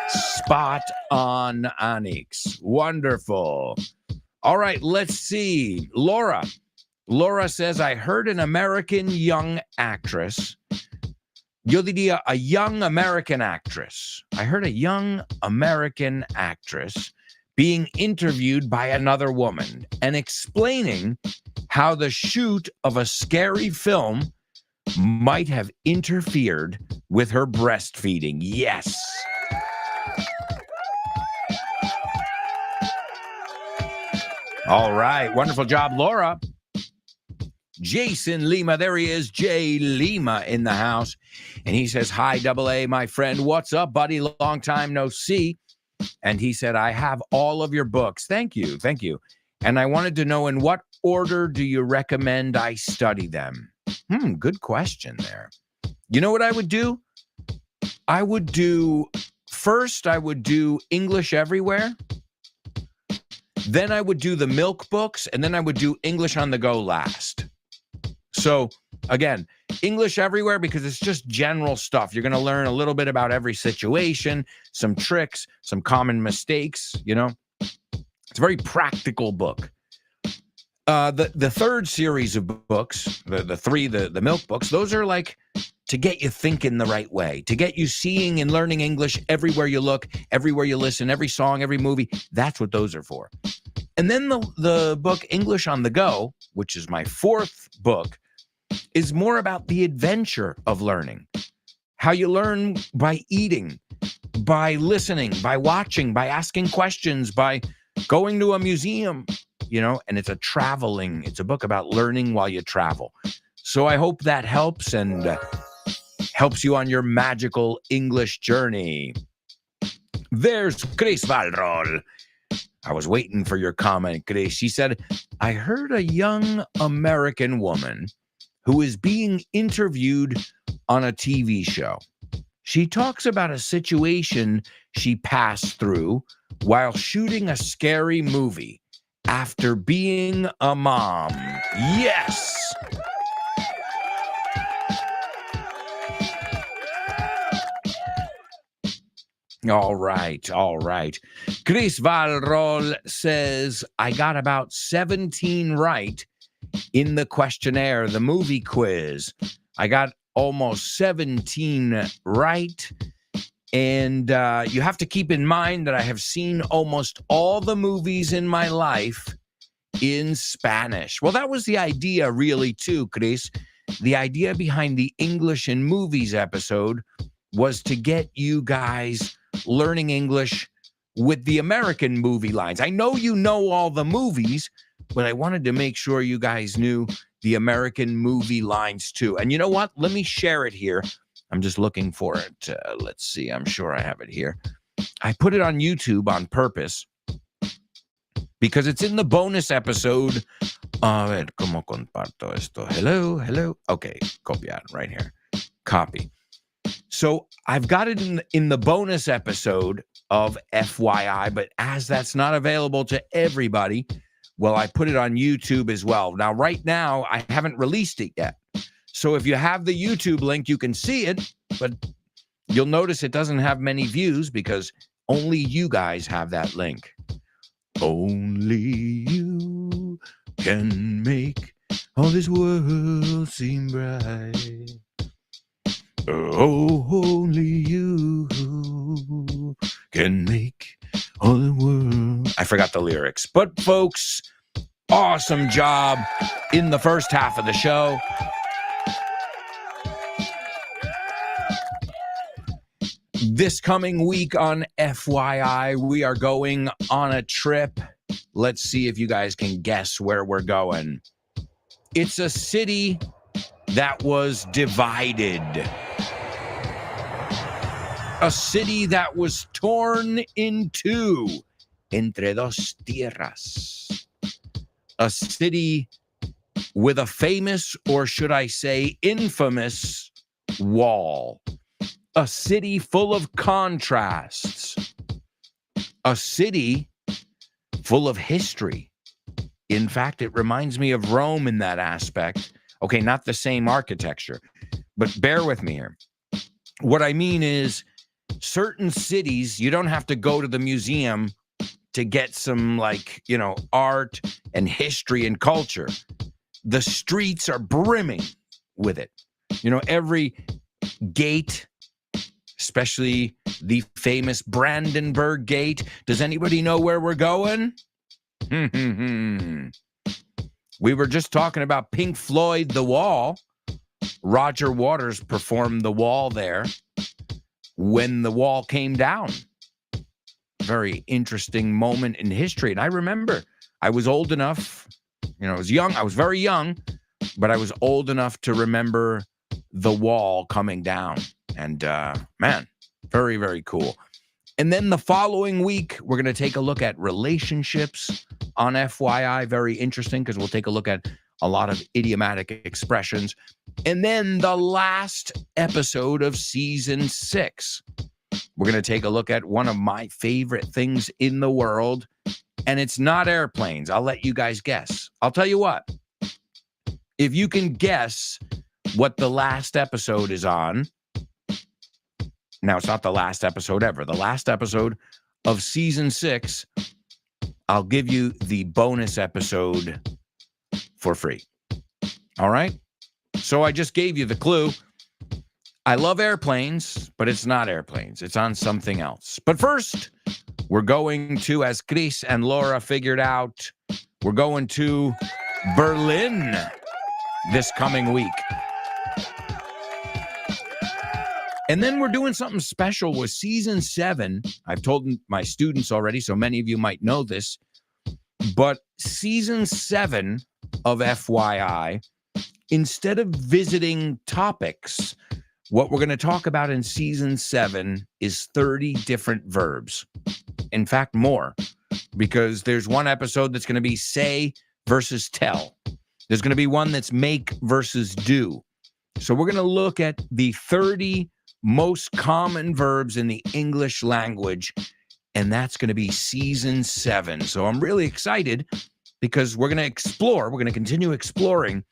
Spot on, Onyx. Wonderful. All right, let's see. Laura says, I heard an American young actress. Yo diría a young American actress. I heard a young American actress being interviewed by another woman and explaining how the shoot of a scary film might have interfered with her breastfeeding. Yes. All right. Wonderful job, Laura. Jason Lima. There he is. Jay Lima in the house. And he says, hi, Double A, my friend. What's up, buddy? Long time no see. And he said, I have all of your books. Thank you. Thank you. And I wanted to know, in what order do you recommend I study them? Good question there. You know what I would do? I would do English Everywhere. Then I would do the milk books, and then I would do English on the Go last. So again, English everywhere because it's just general stuff. You're going to learn a little bit about every situation, some tricks, some common mistakes, you know. It's a very practical book. The third series of books, the milk books, those are like to get you thinking the right way, to get you seeing and learning English everywhere you look, everywhere you listen, every song, every movie. That's what those are for. And then the book English on the Go, which is my fourth book, is more about the adventure of learning. How you learn by eating, by listening, by watching, by asking questions, by going to a museum, you know, and it's a book about learning while you travel. So I hope that helps and helps you on your magical English journey. There's Chris Valrol. I was waiting for your comment, Chris. She said, I heard a young American woman who is being interviewed on a TV show. She talks about a situation she passed through while shooting a scary movie after being a mom. Yes! All right. Chris Valrol says, I got about 17 right in the questionnaire, the movie quiz. I got almost 17 right. And you have to keep in mind that I have seen almost all the movies in my life in Spanish. Well, that was the idea really too, Chris. The idea behind the English in Movies episode was to get you guys learning English with the American movie lines. I know you know all the movies, but I wanted to make sure you guys knew the American movie lines too. And you know what? Let me share it here. I'm just looking for it. Let's see. I'm sure I have it here. I put it on YouTube on purpose because it's in the bonus episode. A ver, ¿cómo comparto esto? Hello. Okay, copiar right here. Copy. So I've got it in the bonus episode of FYI, but as that's not available to everybody, well, I put it on YouTube as well. Now, right now, I haven't released it yet. So if you have the YouTube link, you can see it, but you'll notice it doesn't have many views because only you guys have that link. Only you can make all this world seem bright. Oh, only you can make all the world. I forgot the lyrics, but folks, awesome job in the first half of the show. This coming week on FYI, we are going on a trip. Let's see if you guys can guess where we're going. It's a city that was divided. A city that was torn in two, entre dos tierras. A city with a famous, or should I say infamous, wall. A city full of contrasts. A city full of history. In fact, it reminds me of Rome in that aspect. Okay, not the same architecture, but bear with me here. What I mean is, certain cities, you don't have to go to the museum to get some, like, you know, art and history and culture. The streets are brimming with it. You know, every gate, especially the famous Brandenburg Gate. Does anybody know where we're going? We were just talking about Pink Floyd, The Wall. Roger Waters performed The Wall there when the wall came down. Very interesting moment in history. And I remember I was old enough, you know, I was young. I was very young, but I was old enough to remember the wall coming down. And man, very, very cool. And then the following week, we're going to take a look at relationships on FYI. Very interesting because we'll take a look at a lot of idiomatic expressions. And then the last episode of season 6, we're going to take a look at one of my favorite things in the world. And it's not airplanes. I'll let you guys guess. I'll tell you what. If you can guess what the last episode is on. Now, it's not the last episode ever. The last episode of season 6, I'll give you the bonus episode for free. All right? So I just gave you the clue. I love airplanes, but it's not airplanes. It's on something else. But first, we're going to, as Chris and Laura figured out, we're going to Berlin this coming week. And then we're doing something special with season 7. I've told my students already, so many of you might know this. But season 7 of FYI, instead of visiting topics, what we're going to talk about in season 7 is 30 different verbs. In fact, more, because there's one episode that's going to be say versus tell. There's going to be one that's make versus do. So we're going to look at the 30 most common verbs in the English language, and that's going to be season 7. So I'm really excited because we're going to explore. We're going to continue exploring.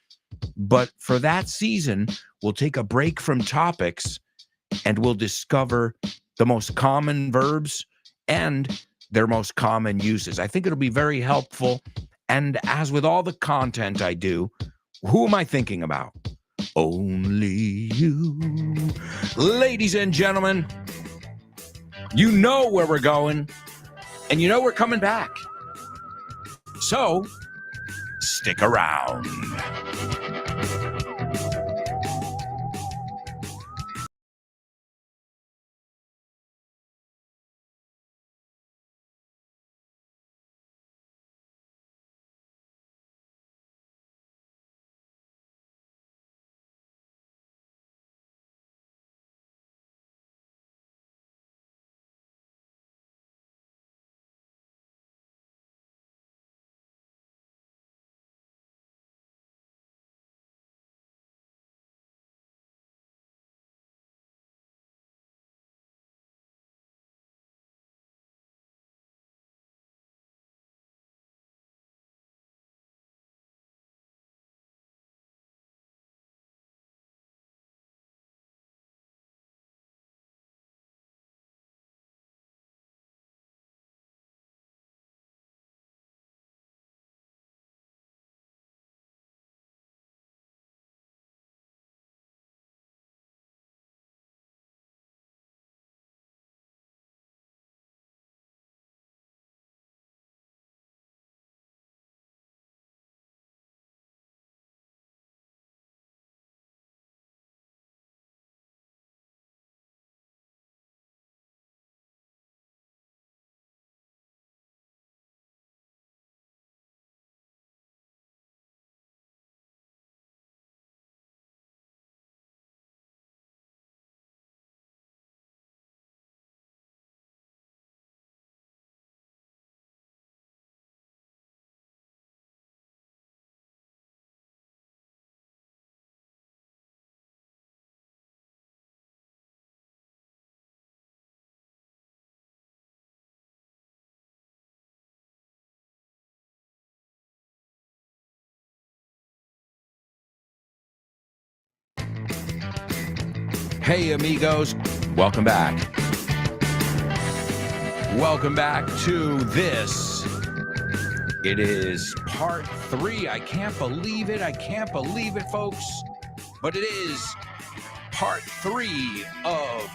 But for that season, we'll take a break from topics and we'll discover the most common verbs and their most common uses. I think it'll be very helpful. And as with all the content I do, who am I thinking about? Only you. Ladies and gentlemen, you know where we're going, and you know we're coming back. So, stick around. Hey, amigos. Welcome back. Welcome back to this. It is part 3. I can't believe it. I can't believe it, folks. But it is part 3 of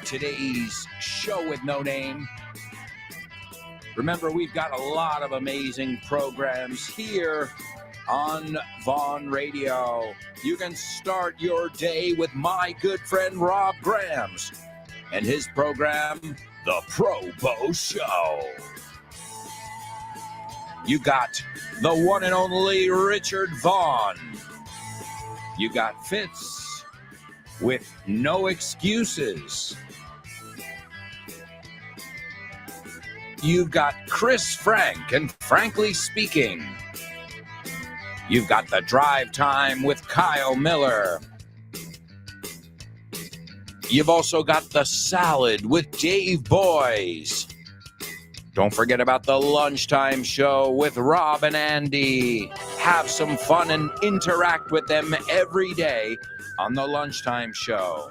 today's show with no name. Remember, we've got a lot of amazing programs here on Vaughn Radio. You can start your day with my good friend Rob Grams and his program, The Pro Bow Show. You got the one and only Richard Vaughn. You got Fitz with No Excuses. You've got Chris Frank and Frankly Speaking. You've got the Drive Time with Kyle Miller. You've also got the Salad with Dave Boys. Don't forget about the lunchtime show with Rob and Andy. Have some fun and interact with them every day on the lunchtime show.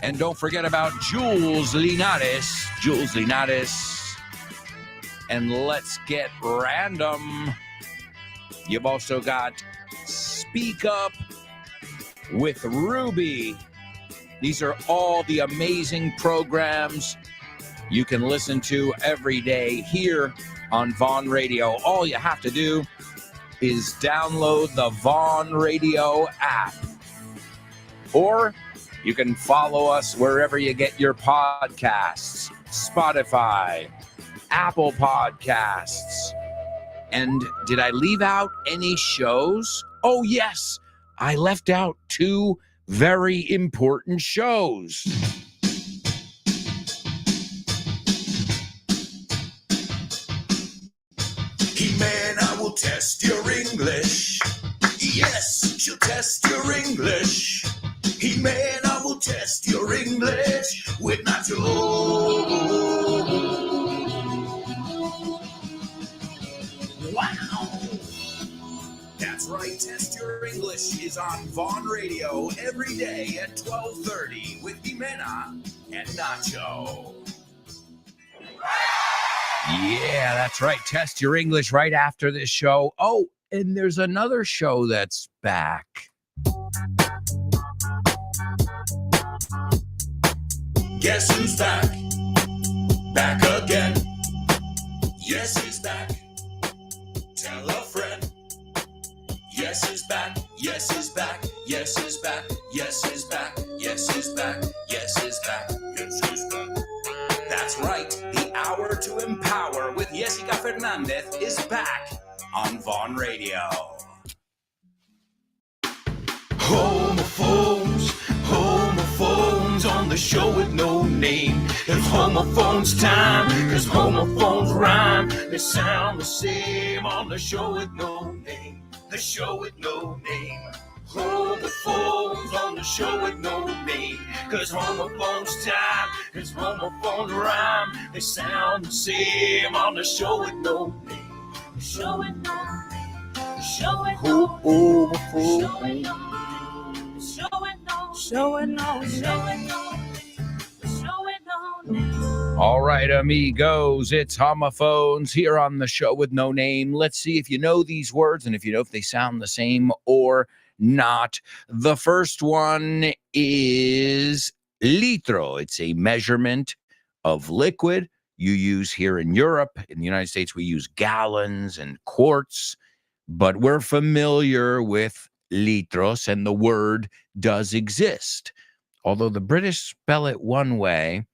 And don't forget about Jules Linares. Jules Linares. And let's get random. You've also got Speak Up with Ruby. These are all the amazing programs you can listen to every day here on Vaughn Radio. All you have to do is download the Vaughn Radio app. Or you can follow us wherever you get your podcasts. Spotify, Apple Podcasts. And did I leave out any shows? Oh, yes. I left out 2 very important shows. He-Man, I will test your English. Yes, she'll test your English. He-Man, I will test your English with Nacho. Wow. That's right, Test Your English is on Vaughn Radio every day at 12:30 with Jimena and Nacho. Yeah, that's right. Test your English right after this show. Oh, and there's another show that's back. Guess who's back? Back again. Yes, he's back. Tell a friend. Yes, he's back. Yes, he's back. Yes, he's back. Yes, he's back. Yes, he's back. Yes, he's back. Yes, he's back. That's right. The Hour to Empower with Jessica Fernandez is back on Vaughn Radio. Homophones on the show with no name. It's homophones time, cause homophones rhyme. They sound the same on the show with no name. The show with no name. Homophones on the show with no name. Cause homophones time, cause homophones rhyme. They sound the same on the show with no name. The show with no name. The show with no name. The show with no name. All right, amigos, it's homophones here on the show with no name. Let's see if you know these words and if you know if they sound the same or not. The first one is litro. It's a measurement of liquid you use here in Europe. In the United States, we use gallons and quarts, but we're familiar with litros, and the word does exist. Although the British spell it one way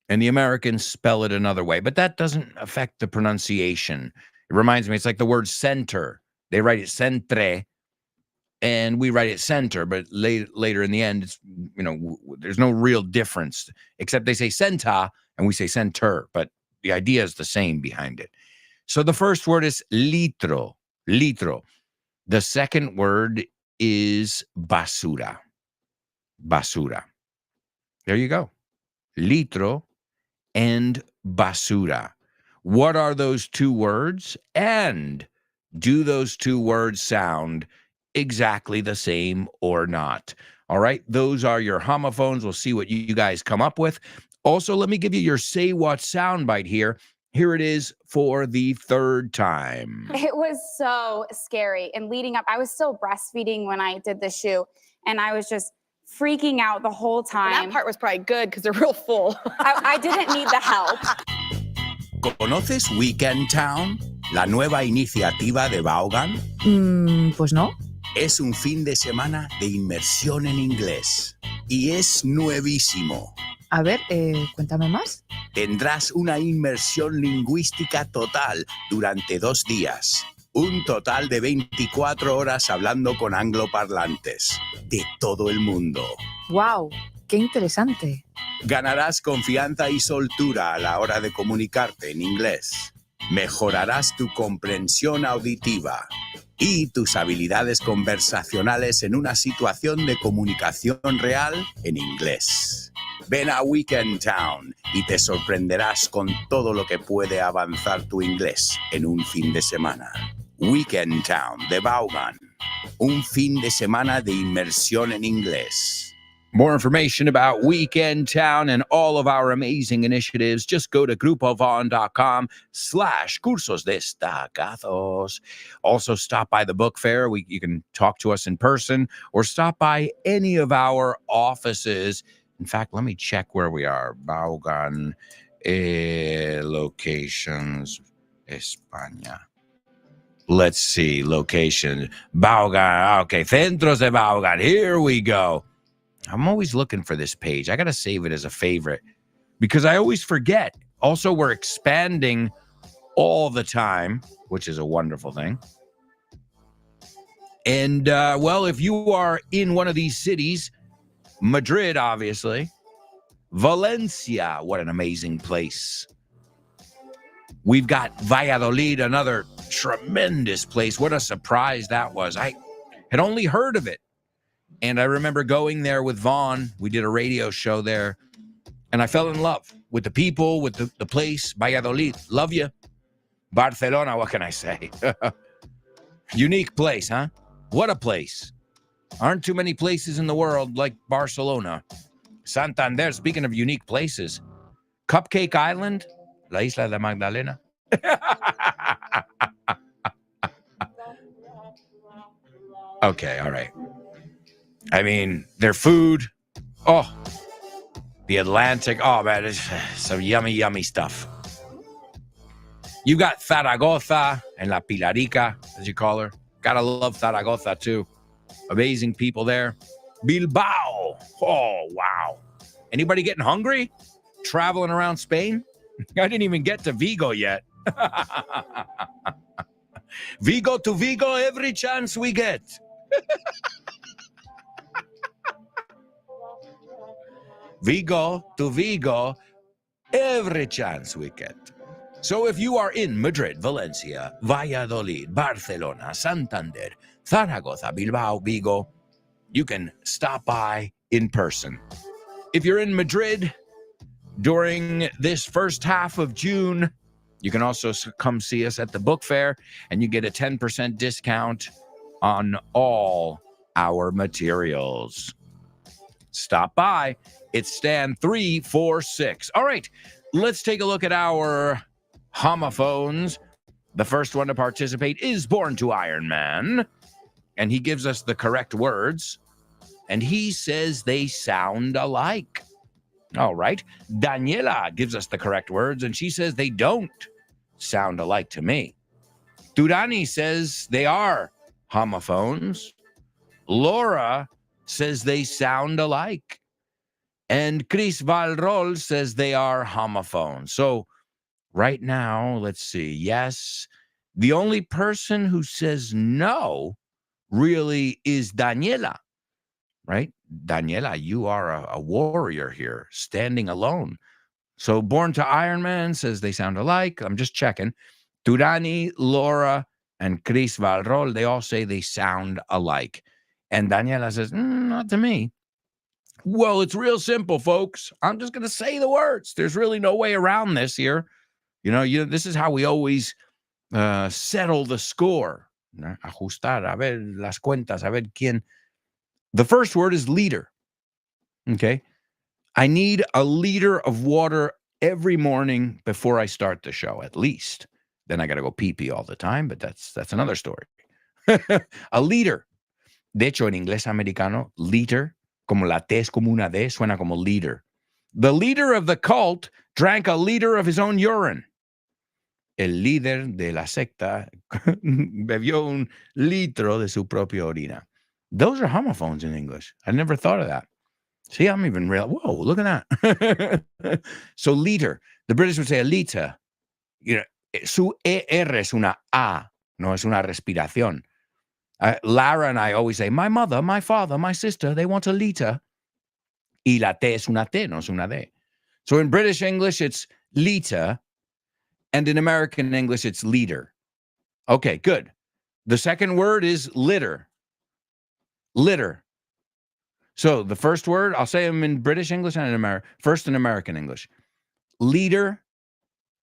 and the Americans spell it another way, but that doesn't affect the pronunciation. It reminds me, it's like the word center. They write it centre, and we write it center, but later in the end, it's, there's no real difference, except they say centa and we say center, but the idea is the same behind it. So the first word is litro. The second word is basura. There you go. Litro and basura. What are those 2 words? And do those 2 words sound exactly the same or not? All right, those are your homophones. We'll see what you guys come up with. Also, let me give you your Say What soundbite here. Here it is for the 3rd time. It was so scary. And leading up, I was still breastfeeding when I did the shoe, and I was just freaking out the whole time. That part was probably good because they're real full. I didn't need the help. ¿Conoces Weekend Town? La nueva iniciativa de Vaughan. Pues no. Es un fin de semana de inmersión en inglés. Y es nuevísimo. A ver, cuéntame más. Tendrás una inmersión lingüística total durante 2 días. Un total de 24 horas hablando con angloparlantes de todo el mundo. ¡Wow! ¡Qué interesante! Ganarás confianza y soltura a la hora de comunicarte en inglés. Mejorarás tu comprensión auditiva y tus habilidades conversacionales en una situación de comunicación real en inglés. Ven a Weekend Town y te sorprenderás con todo lo que puede avanzar tu inglés en un fin de semana. Weekend Town de Vaughan. Un fin de semana de inmersión en inglés. More information about Weekend Town and all of our amazing initiatives, just go to grupovon.com/cursos destacados. Also, stop by the book fair. You can talk to us in person or stop by any of our offices. In fact, let me check where we are. Vaughan locations, España. Let's see, location. Vaughan. Okay, Centros de Vaughan. Here we go. I'm always looking for this page. I got to save it as a favorite because I always forget. Also, we're expanding all the time, which is a wonderful thing. And, well, if you are in one of these cities, Madrid, obviously, Valencia, what an amazing place. We've got Valladolid, another tremendous place. What a surprise that was. I had only heard of it. And I remember going there with Vaughn. We did a radio show there. And I fell in love with the people, with the place. Valladolid, love you. Barcelona, what can I say? Unique place, huh? What a place. Aren't too many places in the world like Barcelona. Santander, speaking of unique places. Cupcake Island, La Isla de Magdalena. Okay, all right. I mean, their food, oh, the Atlantic, oh man, it's some yummy, yummy stuff. You got Zaragoza and La Pilarica, as you call her. Gotta love Zaragoza too. Amazing people there. Bilbao, oh wow. Anybody getting hungry? Traveling around Spain? I didn't even get to Vigo yet. Vigo to Vigo every chance we get. Vigo to Vigo every chance we get. So if you are in Madrid, Valencia, Valladolid, Barcelona, Santander, Zaragoza, Bilbao, Vigo, you can stop by in person. If you're in Madrid during this first half of June, you can also come see us at the book fair, and you get a 10% discount on all our materials. Stop by. It's stand 346. All right, let's take a look at our homophones. The first one to participate is Born to Iron Man, and he gives us the correct words, and he says they sound alike. All right, Daniela gives us the correct words, and she says they don't sound alike to me. Durani says they are homophones. Laura says they sound alike. And Chris Valrol says they are homophones. So right now, let's see. Yes, the only person who says no really is Daniela, right? Daniela, you are a warrior here, standing alone. So Born to Iron Man says they sound alike. I'm just checking. Durani, Laura, and Chris Valrol, they all say they sound alike. And Daniela says, not to me. Well, it's real simple, folks. I'm just going to say the words. There's really no way around this here. This is how we always settle the score. Ajustar, a ver las cuentas, a ver quién. The first word is liter. Okay. I need a liter of water every morning before I start the show, at least. Then I got to go pee-pee all the time, but that's another story. A liter. De hecho, en inglés americano, liter, como la T es como una D, suena como leader. The leader of the cult drank a liter of his own urine. El líder de la secta bebió un litro de su propia orina. Those are homophones in English. I never thought of that. See, I'm even real. Whoa, look at that. So liter. The British would say a liter. Su ER es una A, no es una respiración. Lara and I always say, my mother, my father, my sister, they want a liter. Y la T es una T, no es una D. So in British English, it's liter. And in American English, it's liter. Okay, good. The second word is litter. Litter. So the first word, I'll say them in British English and in first in American English. Leader,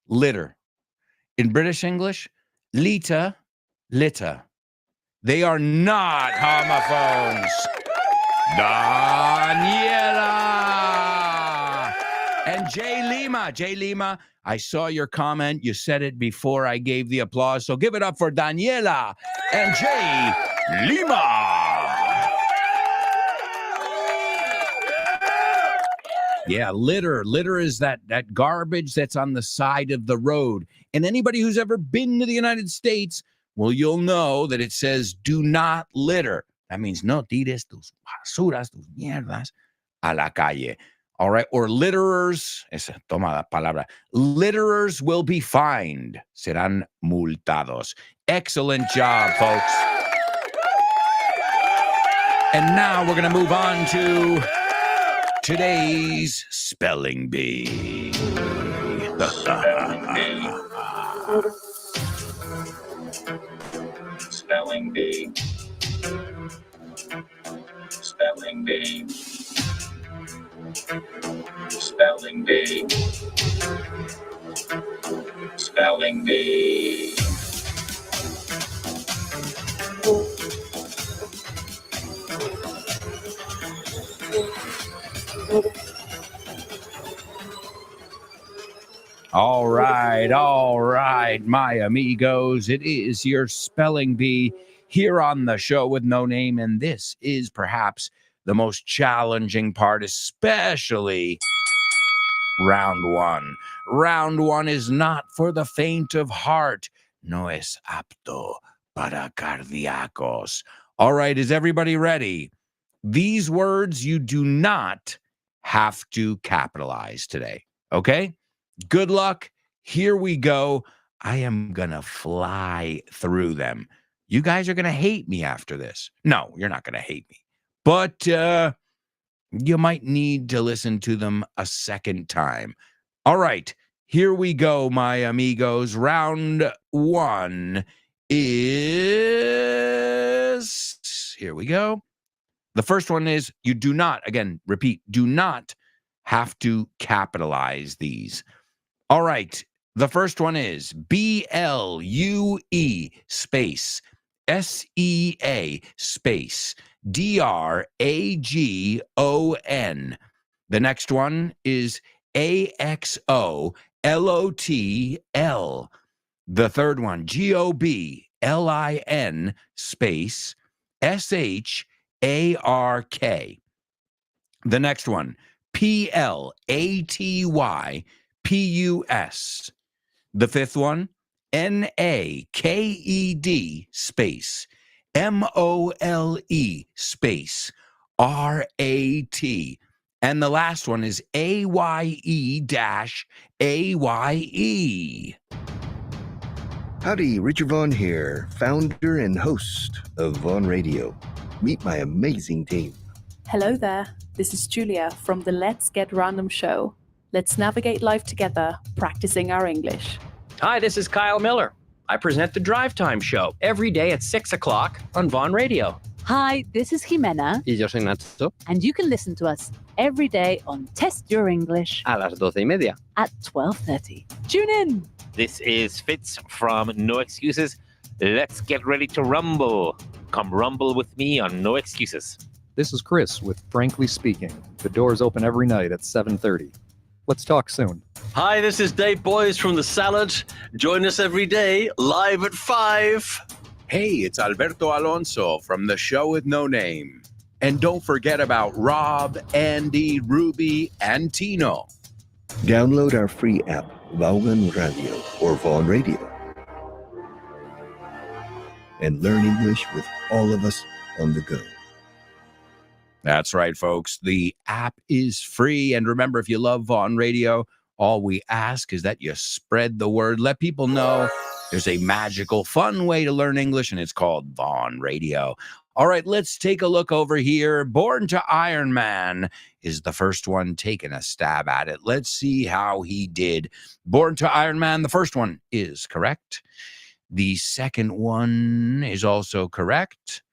litter. In British English, lita, litter. They are not homophones. Daniela and Jay Lima, I saw your comment. You said it before I gave the applause. So give it up for Daniela and Jay Lima. Yeah, litter. Litter is that garbage that's on the side of the road. And anybody who's ever been to the United States, well, you'll know that it says do not litter. That means no tires tus basuras, tus mierdas a la calle. All right. Or litterers, esa, toma la palabra. Litterers will be fined. Serán multados. Excellent job, folks. And now we're going to move on to today's Spelling Bee. Spelling Bee. Spelling Bee. Spelling Bee. Spelling Bee. All right, my amigos. It is your Spelling Bee here on the show with no name, and this is perhaps the most challenging part, especially round one. Round one is not for the faint of heart. No es apto para cardíacos. All right, is everybody ready? These words you do not have to capitalize today, okay? Good luck. Here we go. I am going to fly through them. You guys are going to hate me after this. No, you're not going to hate me. But you might need to listen to them a second time. All right. Here we go, my amigos. Round one is... Here we go. The first one is you do not, again, repeat, do not have to capitalize these. All right. The first one is BLUE space SEA space DRAGON. The next one is AXOLOTL. The third one, GOBLIN space SHARK. The next one, PLATYPUS. The fifth one, NAKED space MOLE space RAT. And the last one is AYE-AYE. Howdy, Richard Vaughn here, founder and host of Vaughn Radio. Meet my amazing team. Hello there, this is Julia from the Let's Get Random show. Let's navigate life together, practicing our English. Hi, this is Kyle Miller. I present the Drive Time Show every day at 6 o'clock on Vaughn Radio. Hi, this is Jimena. Y yo soy Nacho. And you can listen to us every day on Test Your English A las 12:30. at 12:30. Tune in. This is Fitz from No Excuses. Let's get ready to rumble. Come rumble with me on No Excuses. This is Chris with Frankly Speaking. The doors open every night at 7:30. Let's talk soon. Hi, this is Dave Boyes from The Salad. Join us every day, live at 5. Hey, it's Alberto Alonso from the show with no name. And don't forget about Rob, Andy, Ruby, and Tino. Download our free app, Vaughan Radio or Vaughn Radio, and learn English with all of us on the go. That's right, folks. The app is free. And remember, if you love Vaughn Radio, all we ask is that you spread the word. Let people know there's a magical, fun way to learn English, and it's called Vaughn Radio. All right, let's take a look over here. Born to Iron Man is the first one taking a stab at it. Let's see how he did. Born to Iron Man, the first one is correct. The second one is also correct.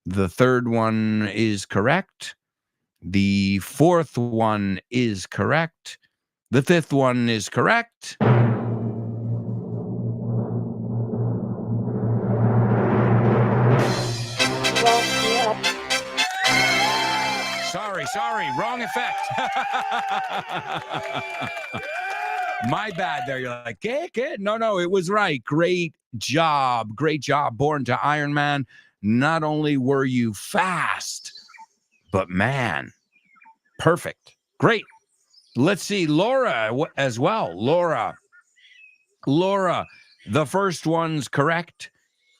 The third one is correct. The fourth one is correct. The fifth one is correct. Sorry, wrong effect. My bad there. You're like, ¿qué? No, it was right. Great job. Born to Iron Man. Not only were you fast, but man, perfect. Great. Let's see Laura as well. Laura, the first one's correct.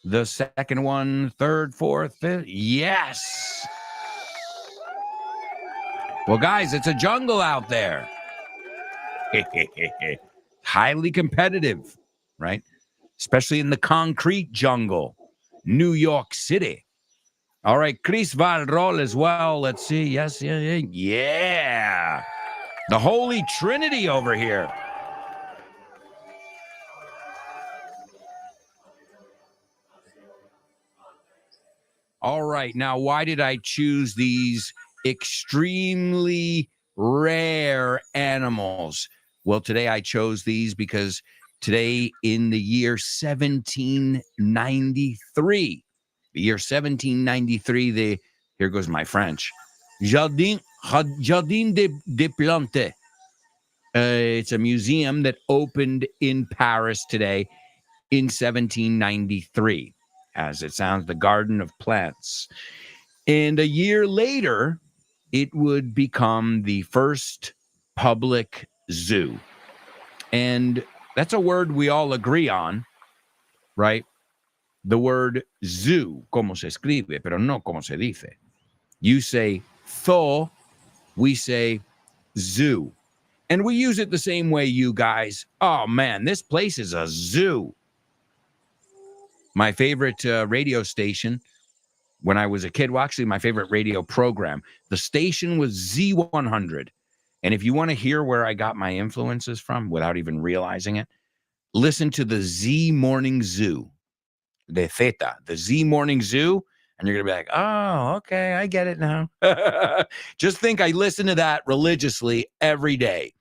The second one, third, fourth, fifth. Yes. Well, guys, it's a jungle out there. Highly competitive, right? Especially in the concrete jungle, New York City. All right, Chris Valrol as well. Let's see. Yes, yeah. The Holy Trinity over here. All right, now why did I choose these extremely rare animals? Well, today I chose these because today in the year 1793, here goes my French, Jardin des Plantes. It's a museum that opened in Paris today in 1793. As it sounds, the Garden of Plants. And a year later, it would become the first public zoo. And that's a word we all agree on, right? The word zoo, como se escribe, pero no como se dice. You say zoo, we say zoo. And we use it the same way, you guys. Oh, man, this place is a zoo. My favorite radio station when I was a kid, well, actually, my favorite radio program, the station was Z100. And if you want to hear where I got my influences from without even realizing it, listen to the Z Morning Zoo, the Theta, the Z Morning Zoo, and you're going to be like, oh, okay, I get it now. Just think I listen to that religiously every day,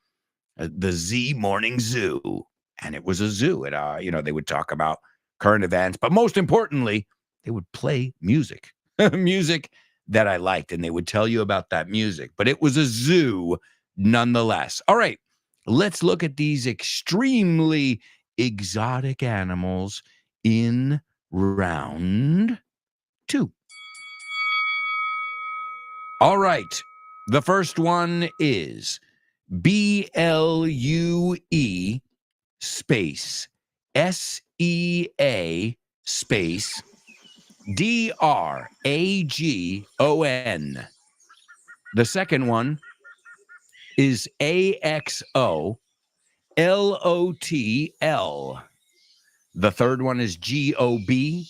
the Z Morning Zoo. And it was a zoo. They would talk about current events, but most importantly, they would play music, music that I liked, and they would tell you about that music. But it was a zoo nonetheless. All right, let's look at these extremely exotic animals in round 2. All right, the first one is BLUE space SEA space DRAGON. The second one is AXOLOTL. The third one is GOBLIN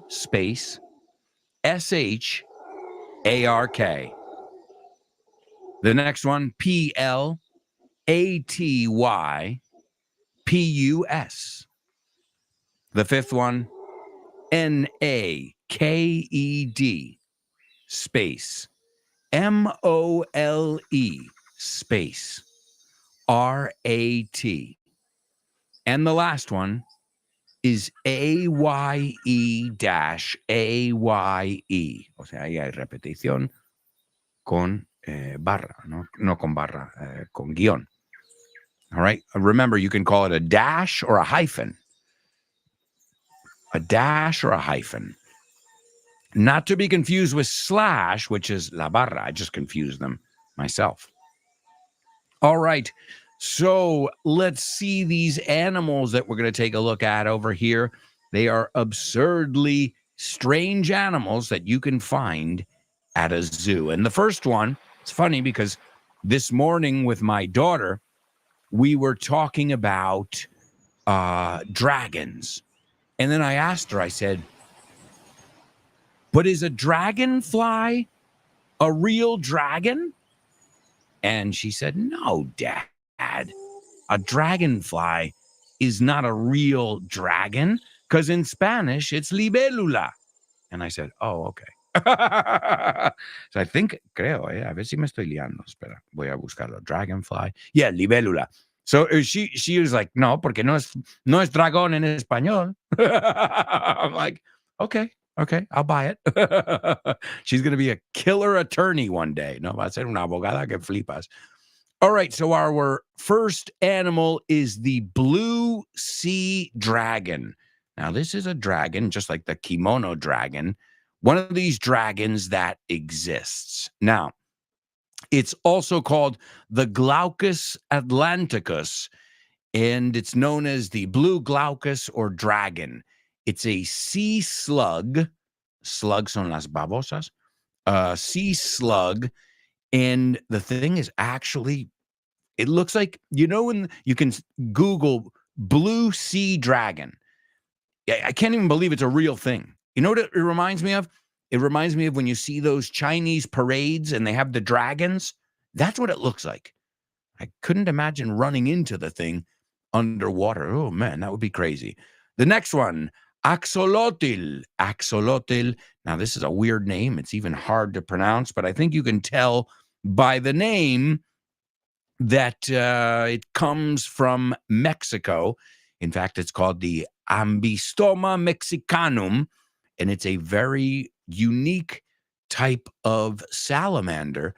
space SHARK. The next one, PLATYPUS. The fifth one, NAKED space MOLE space RAT. And the last one is AYE-AYE. O sea, ahí hay repetición con barra, no con barra, con guión. All right. Remember, you can call it a dash or a hyphen. A dash or a hyphen. Not to be confused with slash, which is la barra. I just confused them myself. All right. So let's see these animals that we're going to take a look at over here. They are absurdly strange animals that you can find at a zoo. And the first one, it's funny because this morning with my daughter, we were talking about dragons. And then I asked her, I said, but is a dragonfly a real dragon? And she said, no, Dad. A dragonfly is not a real dragon because in Spanish, it's libélula. And I said, oh, okay. So I think, creo, a ver si me estoy liando. Espera, voy a buscarlo. Dragonfly. Yeah, libélula. So she was like, no, porque no es dragón en español. I'm like, okay, I'll buy it. She's going to be a killer attorney one day. No, va a ser una abogada que flipas. All right, so our first animal is the blue sea dragon. Now, this is a dragon, just like the kimono dragon, one of these dragons that exists. Now, it's also called the Glaucus atlanticus, and it's known as the blue glaucus or dragon. It's a sea slug. Slugs son las babosas. Sea slug. And the thing is actually, it looks like, when you can Google blue sea dragon. I can't even believe it's a real thing. You know what it reminds me of? It reminds me of when you see those Chinese parades and they have the dragons. That's what it looks like. I couldn't imagine running into the thing underwater. Oh, man, that would be crazy. The next one, axolotl. Axolotl. Now, this is a weird name. It's even hard to pronounce, but I think you can tell by the name that it comes from Mexico. In fact, it's called the Ambystoma mexicanum, and it's a very unique type of salamander,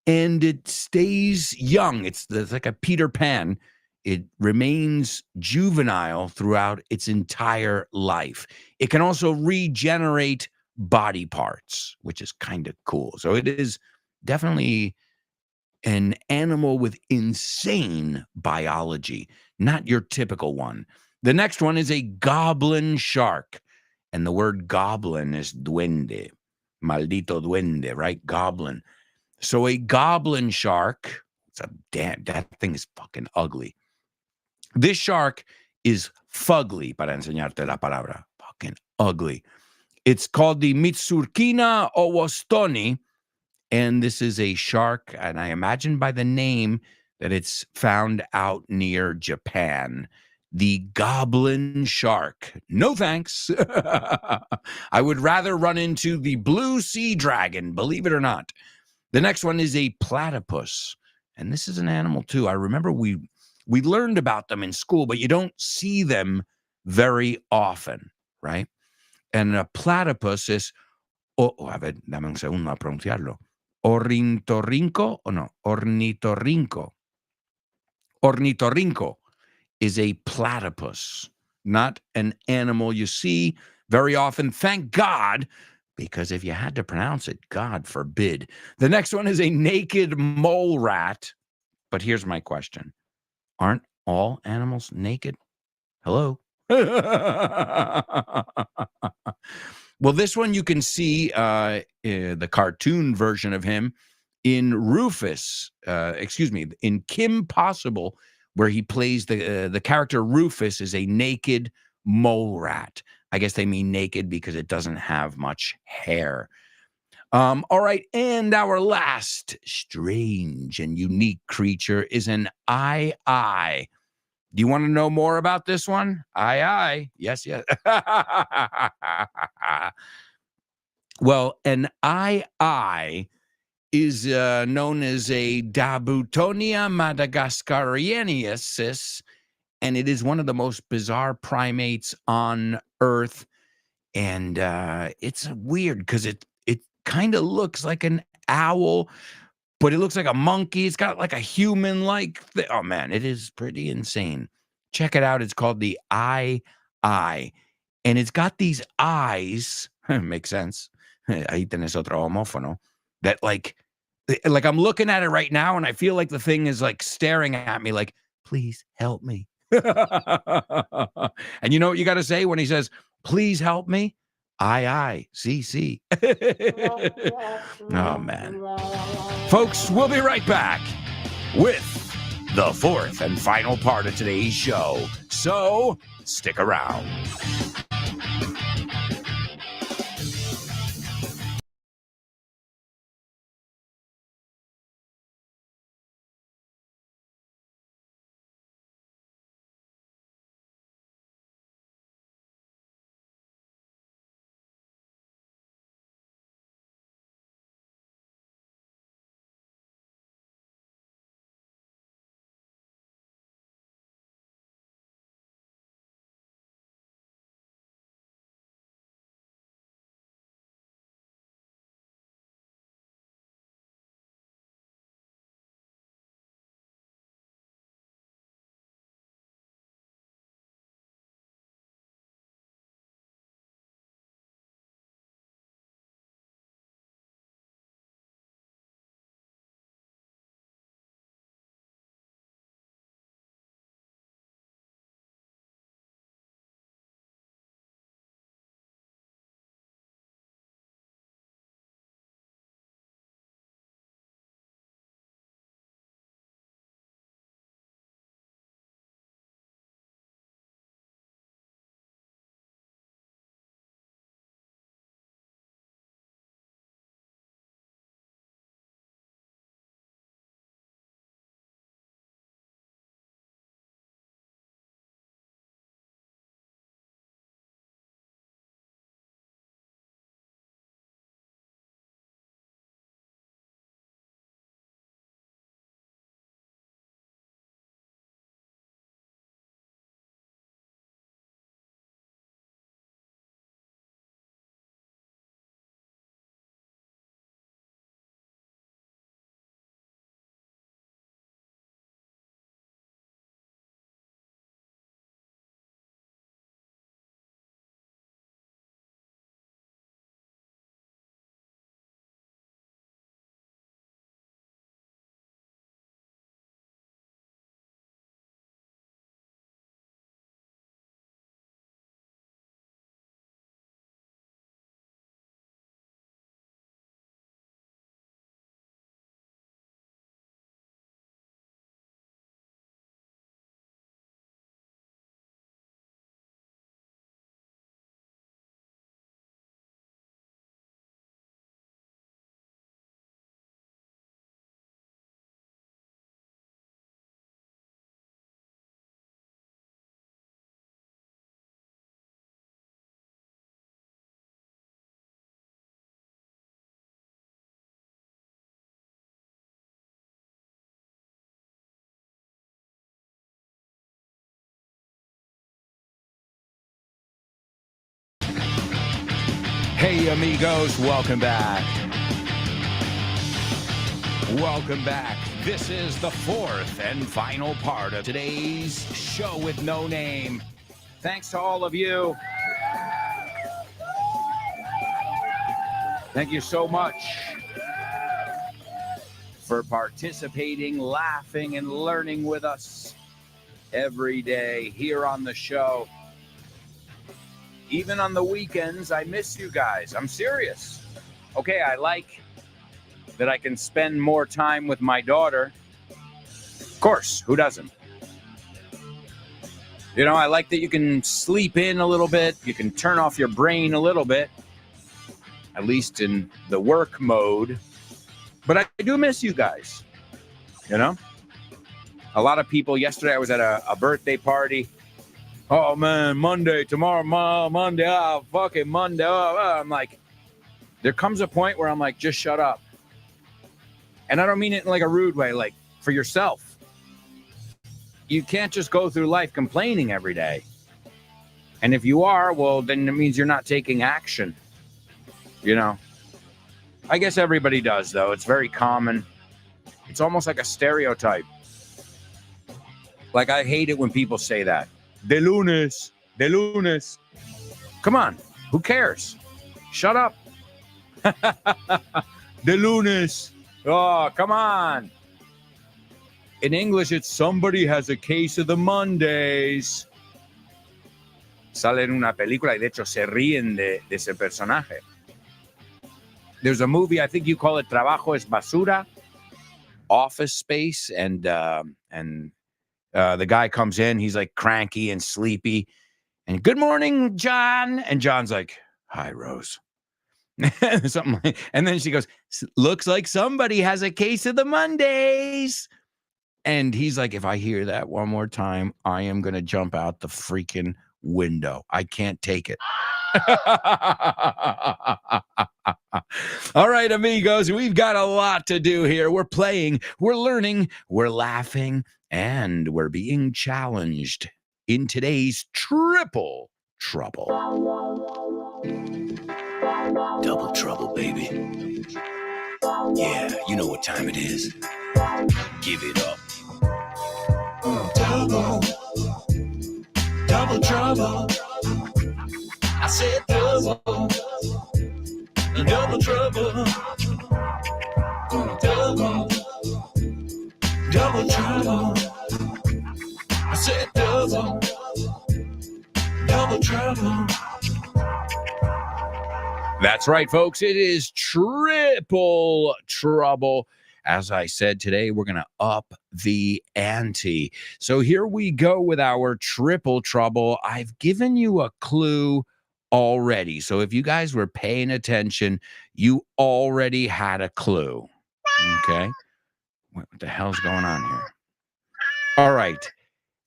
and it stays young. It's like a Peter Pan. It remains juvenile throughout its entire life. It can also regenerate body parts, which is kind of cool. So it is definitely an animal with insane biology, not your typical one. The next one is a goblin shark. And the word goblin is duende. Maldito duende, right? Goblin. So a goblin shark, that thing is fucking ugly. This shark is fugly, para enseñarte la palabra. Fucking ugly. It's called the Mitsurkina owostoni. And this is a shark, and I imagine by the name that it's found out near Japan. The goblin shark. No thanks. I would rather run into the blue sea dragon, believe it or not. The next one is a platypus. And this is an animal too. I remember we learned about them in school, but you don't see them very often, right? And a platypus is, a ver, dame un segundo a pronunciarlo. Ornitorrinco o no? Ornitorrinco. Ornitorrinco is a platypus, not an animal you see very often. Thank God, because if you had to pronounce it, God forbid. The next one is a naked mole rat. But here's my question. Aren't all animals naked? Hello? Well, this one you can see the cartoon version of him in in Kim Possible, where he plays the character Rufus is a naked mole rat. I guess they mean naked because it doesn't have much hair. All right, and our last strange and unique creature is an eye. Do you want to know more about this one? Aye. Yes. Well, an eye is known as a Dabutonia madagascariensis, and it is one of the most bizarre primates on Earth. And it's weird because it kind of looks like an owl, but it looks like a monkey. It's got like a human-like thing. Oh, man, it is pretty insane. Check it out. It's called the eye. And it's got these eyes. Makes sense. Ahí tenés otro homófono. That like I'm looking at it right now, and I feel like the thing is like staring at me like, please help me. And you know what you got to say when he says, please help me? Aye. See. Oh, man. Folks, we'll be right back with the fourth and final part of today's show. So stick around. Hey, amigos, welcome back. Welcome back. This is the fourth and final part of today's show with no name. Thanks to all of you. Thank you so much for participating, laughing, and learning with us every day here on the show. Even on the weekends, I miss you guys. I'm serious. Okay, I like that I can spend more time with my daughter. Of course, who doesn't? You know, I like that you can sleep in a little bit. You can turn off your brain a little bit, at least in the work mode. But I do miss you guys, you know? A lot of people, yesterday I was at a birthday party. Oh, man, Monday, tomorrow, Monday, fucking Monday. I'm like, there comes a point where I'm like, just shut up. And I don't mean it in like a rude way, like for yourself. You can't just go through life complaining every day. And if you are, well, then it means you're not taking action. You know, I guess everybody does, though. It's very common. It's almost like a stereotype. Like, I hate it when people say that. De lunes, de lunes. Come on, who cares? Shut up. De lunes. Oh, come on. In English, it's somebody has a case of the Mondays. Sale en una película y de hecho se ríen de ese personaje. There's a movie, I think you call it Trabajo es Basura, Office Space, and the guy comes in, he's like cranky and sleepy, and good morning, John. And John's like, hi, Rose. Something like, and then she goes, looks like somebody has a case of the Mondays. And he's like, if I hear that one more time, I am going to jump out the freaking window. I can't take it. All right, amigos, we've got a lot to do here. We're playing, we're learning, we're laughing, and we're being challenged in today's Triple Trouble. Double trouble, baby. Yeah, you know what time it is. Give it up. Double trouble. I said double trouble. Double trouble. I said double trouble. That's right, folks. It is Triple Trouble. As I said, today we're going to up the ante. So here we go with our Triple Trouble. I've given you a clue already. So if you guys were paying attention, you already had a clue. Okay? What the hell's going on here? All right.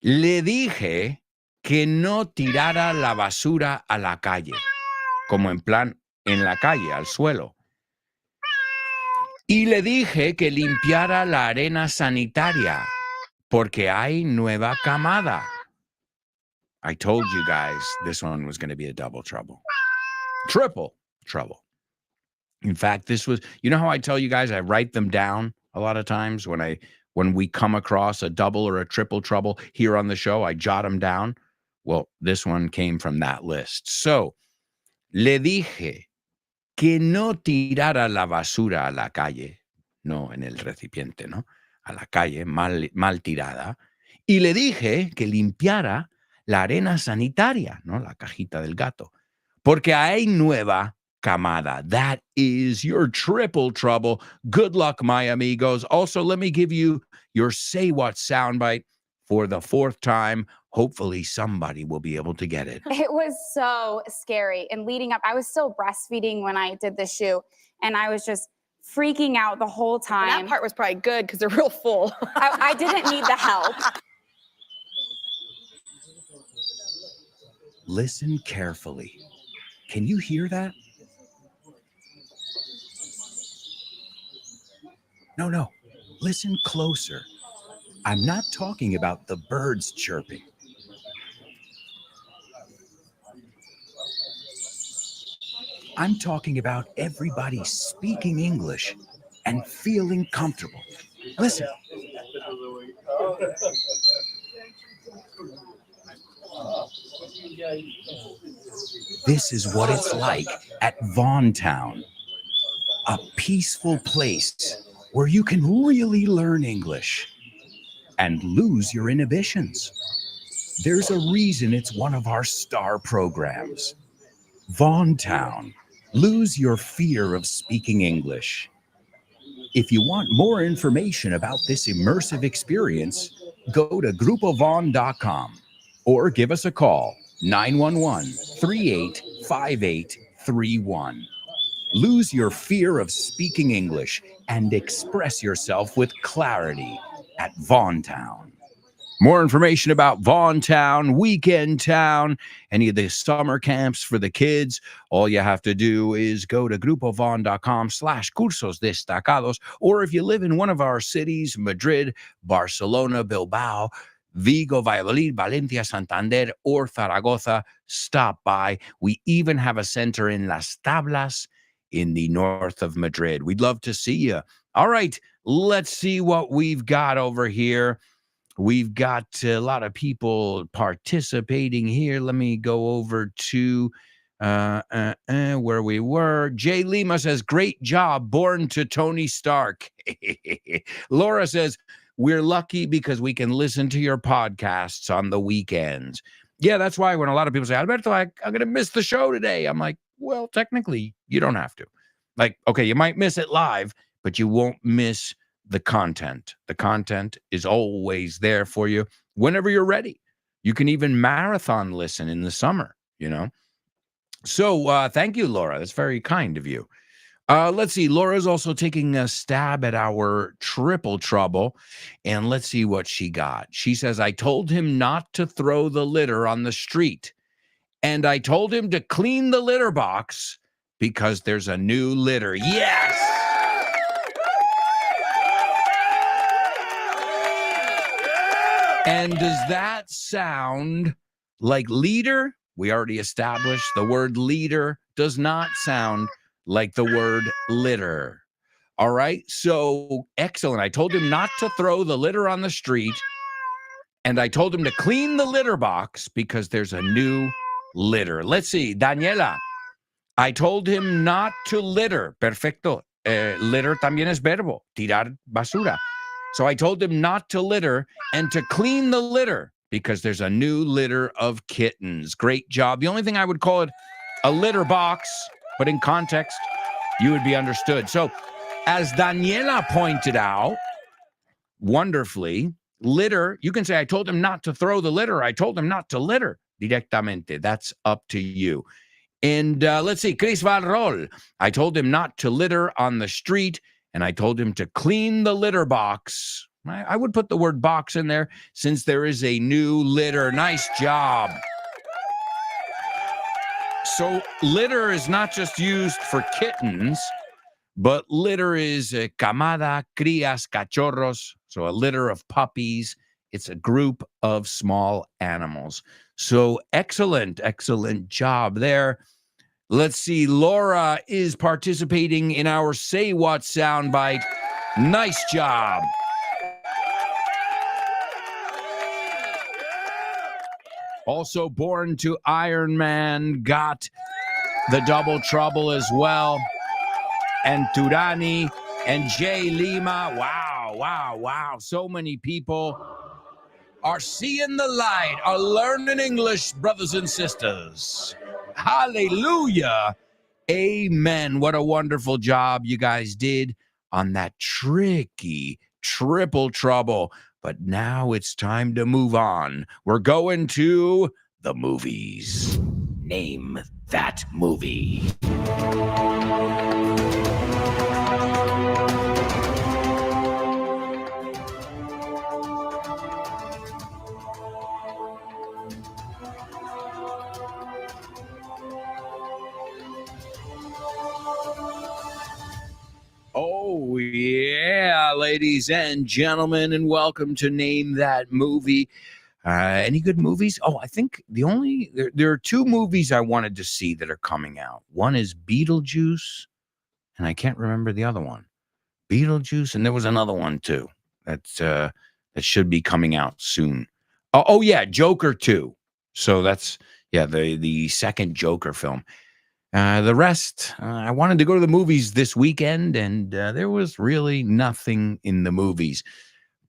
Le dije que no tirara la basura a la calle. Como en plan, en la calle, al suelo. Y le dije que limpiara la arena sanitaria, porque hay nueva camada. I told you guys this one was going to be a double trouble. Triple trouble. In fact, this was, you know how I tell you guys I write them down a lot of times when we come across a double or a triple trouble here on the show, I jot them down. Well, this one came from that list. So, le dije que no tirara la basura a la calle, no en el recipiente, ¿no? A la calle, mal tirada. Y le dije que limpiara la arena sanitaria, ¿no? La cajita del gato. Porque hay nueva camada. That is your triple trouble. Good luck, my amigos. Also, let me give you your Say What soundbite for the fourth time. Hopefully somebody will be able to get it. It was so scary. And leading up, I was still breastfeeding when I did the shoe. And I was just freaking out the whole time. And that part was probably good because they're real full. I didn't need the help. Listen carefully. Can you hear that? No. Listen closer. I'm not talking about the birds chirping. I'm talking about everybody speaking English and feeling comfortable. Listen. This is what it's like at Vaughan Town, a peaceful place where you can really learn English and lose your inhibitions. There's a reason it's one of our star programs. Vaughan Town, lose your fear of speaking English. If you want more information about this immersive experience, go to grupovon.com or give us a call, 911-385831. Lose your fear of speaking English and express yourself with clarity at Vaughan Town. More information about Vaughan Town, Weekend Town, any of the summer camps for the kids, all you have to do is go to grupovon.com/cursos destacados, or if you live in one of our cities, Madrid, Barcelona, Bilbao, Vigo, Valladolid, Valencia, Santander, or Zaragoza, stop by. We even have a center in Las Tablas in the north of Madrid. We'd love to see you. All right, let's see what we've got over here. We've got a lot of people participating here. Let me go over to where we were. Jay Lima says, great job, born to Tony Stark. Laura says, we're lucky because we can listen to your podcasts on the weekends. Yeah, that's why when a lot of people say, Alberto, I'm going to miss the show today. I'm like, well, technically, you don't have to. Like, okay, you might miss it live, but you won't miss the content. The content is always there for you whenever you're ready. You can even marathon listen in the summer, you know? So thank you, Laura. That's very kind of you. Let's see. Laura's also taking a stab at our triple trouble. And let's see what she got. She says, I told him not to throw the litter on the street. And I told him to clean the litter box because there's a new litter. Yes! And does that sound like leader? We already established the word leader does not sound like the word litter. All right, so excellent. I told him not to throw the litter on the street, and I told him to clean the litter box because there's a new litter. Let's see, Daniela. I told him not to litter. Perfecto. Litter también es verbo, tirar basura. So I told him not to litter and to clean the litter because there's a new litter of kittens. Great job. The only thing I would call it a litter box, but in context, you would be understood. So as Daniela pointed out, wonderfully, litter, you can say, I told him not to throw the litter. I told him not to litter directamente. That's up to you. And let's see, Chris Valrol. I told him not to litter on the street, and I told him to clean the litter box. I would put the word box in there since there is a new litter. Nice job. So litter is not just used for kittens, but litter is camada, crías, cachorros. So a litter of puppies. It's a group of small animals. So excellent, excellent job there. Let's see. Laura is participating in our Say What soundbite. Nice job. Also born to Iron Man got the double trouble as well. And Turani and Jay Lima. Wow, wow, wow. So many people are seeing the light, are learning English, brothers and sisters. Hallelujah. Amen. What a wonderful job you guys did on that tricky triple trouble. But now it's time to move on. We're going to the movies. Name that movie. Oh, yeah, ladies and gentlemen, and welcome to Name That Movie. Any good movies? Oh, I think there are two movies I wanted to see that are coming out. One is Beetlejuice, and I can't remember the other one. Beetlejuice, and there was another one too that should be coming out soon. Oh yeah, Joker 2. So that's the second Joker film. The rest, I wanted to go to the movies this weekend, and there was really nothing in the movies.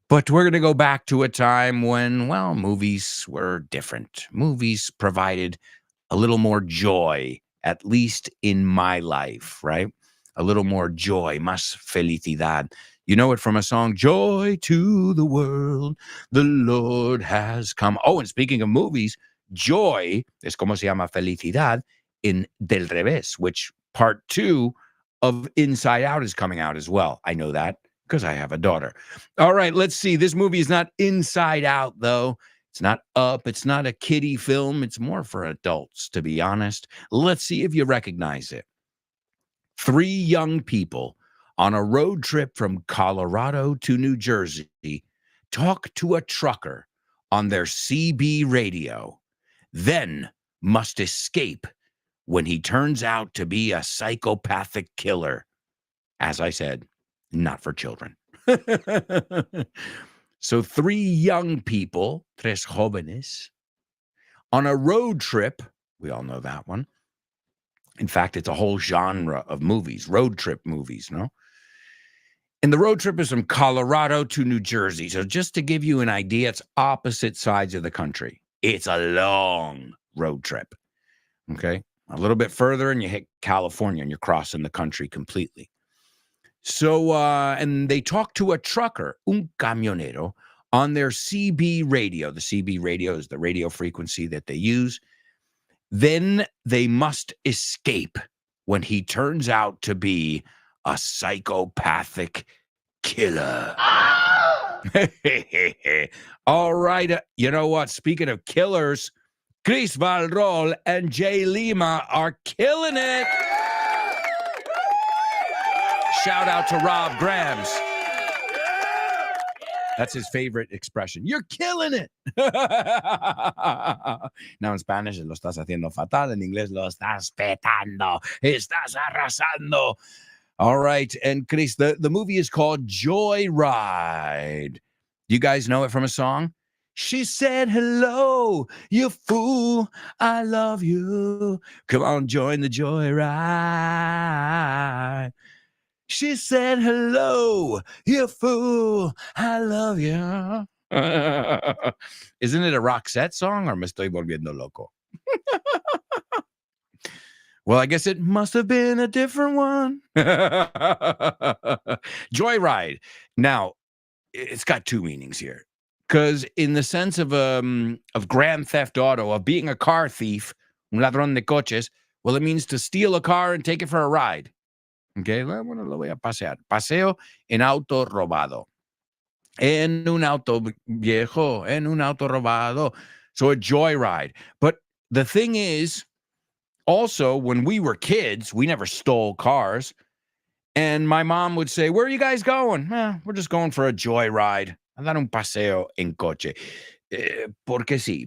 But we're going to go back to a time when, well, movies were different. Movies provided a little more joy, at least in my life, right? A little more joy, más felicidad. You know it from a song, Joy to the World, the Lord has come. Oh, and speaking of movies, joy es como se llama felicidad in Del Revés, which part 2 of Inside Out is coming out as well. I know that because I have a daughter. All right, let's see. This movie is not Inside Out, though. It's not Up. It's not a kiddie film. It's more for adults, to be honest. Let's see if you recognize it. 3 young people on a road trip from Colorado to New Jersey talk to a trucker on their CB radio, then must escape when he turns out to be a psychopathic killer. As I said, not for children. So 3 young people, tres jóvenes, on a road trip. We all know that one. In fact, it's a whole genre of movies, road trip movies, no? And the road trip is from Colorado to New Jersey. So just to give you an idea, it's opposite sides of the country. It's a long road trip, okay? A little bit further and you hit California and you're crossing the country completely. So, and they talk to a trucker, un camionero, on their CB radio. The CB radio is the radio frequency that they use. Then they must escape when he turns out to be a psychopathic killer. All right. You know what? Speaking of killers, Chris Valrol and Jay Lima are killing it. Shout out to Rob Grams. That's his favorite expression. You're killing it. Now in Spanish, lo estás haciendo fatal. In English, lo estás petando. Estás arrasando. All right. And Chris, the movie is called Joyride. You guys know it from a song? She said, hello, you fool. I love you. Come on, join the joyride. She said, hello, you fool. I love you. Isn't it a Roxette song or me estoy volviendo loco? Well, I guess it must have been a different one. Joyride. Now, it's got 2 meanings here. Because in the sense of Grand Theft Auto, of being a car thief, un ladrón de coches, well, it means to steal a car and take it for a ride. Okay, bueno, lo voy a pasear. Paseo en auto robado. En un auto viejo, en un auto robado. So a joyride. But the thing is, also, when we were kids, we never stole cars. And my mom would say, where are you guys going? We're just going for a joyride. A dar un paseo en coche. Porque sí,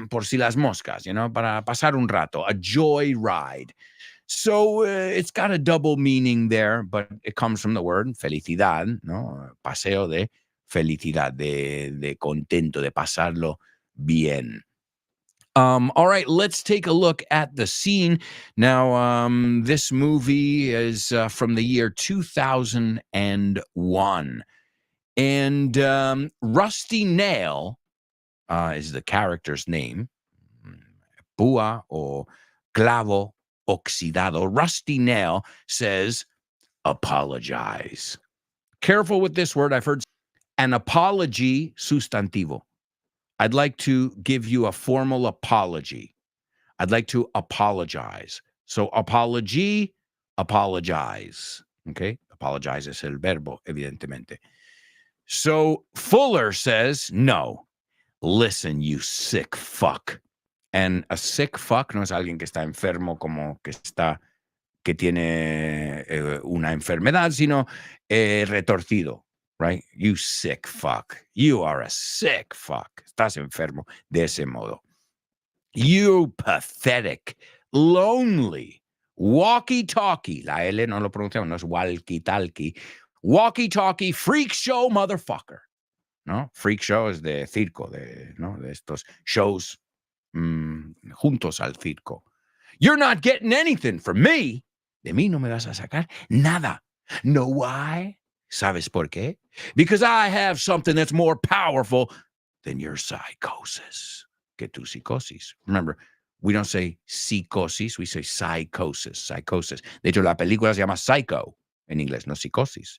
por si las moscas, you know, para pasar un rato. A joyride. So it's got a double meaning there, but it comes from the word felicidad, ¿no? Paseo de felicidad, de contento, de pasarlo bien. All right, let's take a look at the scene. Now, this movie is from the year 2001. And Rusty Nail is the character's name. Púa o clavo oxidado. Rusty Nail says, apologize. Careful with this word. I've heard an apology sustantivo. I'd like to give you a formal apology. I'd like to apologize. So apology, apologize. Okay? Apologize es el verbo, evidentemente. So Fuller says, no, listen, you sick fuck. And a sick fuck no es alguien que está enfermo, como que tiene una enfermedad, sino retorcido. right? You sick fuck. You are a sick fuck. Estás enfermo de ese modo. You pathetic, lonely, walkie-talkie. La L no lo pronunciamos, no es walkie-talkie. Walkie-talkie freak show motherfucker. ¿No? Freak show es de circo, ¿no? De estos shows juntos al circo. You're not getting anything from me. De mí no me vas a sacar nada. Know why? ¿Sabes por qué? Because I have something that's more powerful than your psychosis. Que tu psicosis. Remember, we don't say psicosis, we say psychosis. Psychosis. De hecho, la película se llama Psycho en inglés, no psicosis.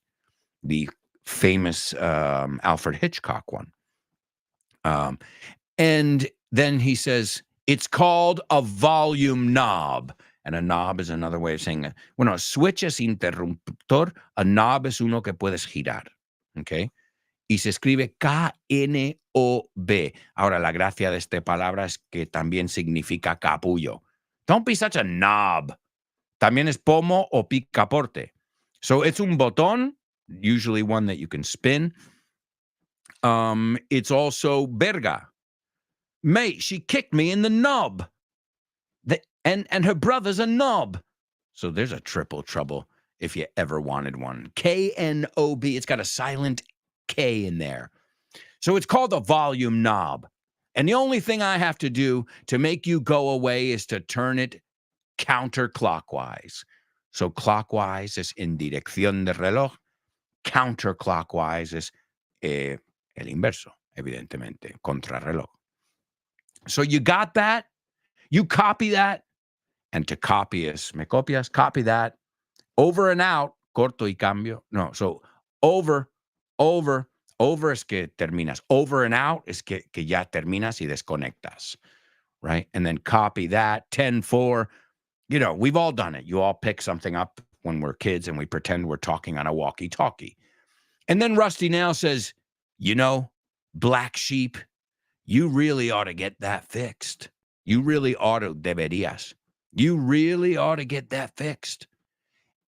The famous Alfred Hitchcock one. And then he says, it's called a volume knob. And a knob is another way of saying, bueno, switch es interruptor, a knob es uno que puedes girar. Okay? Y se escribe K-N-O-B. Ahora, la gracia de esta palabra es que también significa capullo. Don't be such a knob. También es pomo o picaporte. So it's un botón, usually one that you can spin. It's also verga. Mate, she kicked me in the knob. And her brother's a knob. So there's a triple trouble if you ever wanted one. K-N-O-B. It's got a silent K in there. So it's called a volume knob. And the only thing I have to do to make you go away is to turn it counterclockwise. So clockwise is en dirección de reloj. Counterclockwise is el inverso, evidentemente, contrarreloj. So you got that? You copy that? And to copy is, ¿me copias? Copy that. Over and out, corto y cambio. No, so over es que terminas. Over and out es que ya terminas y desconectas, right? And then copy that, 10-4. You know, we've all done it. You all pick something up when we're kids and we pretend we're talking on a walkie-talkie. And then Rusty Nail says, you know, black sheep, you really ought to get that fixed. You really ought to, deberías. You really ought to get that fixed.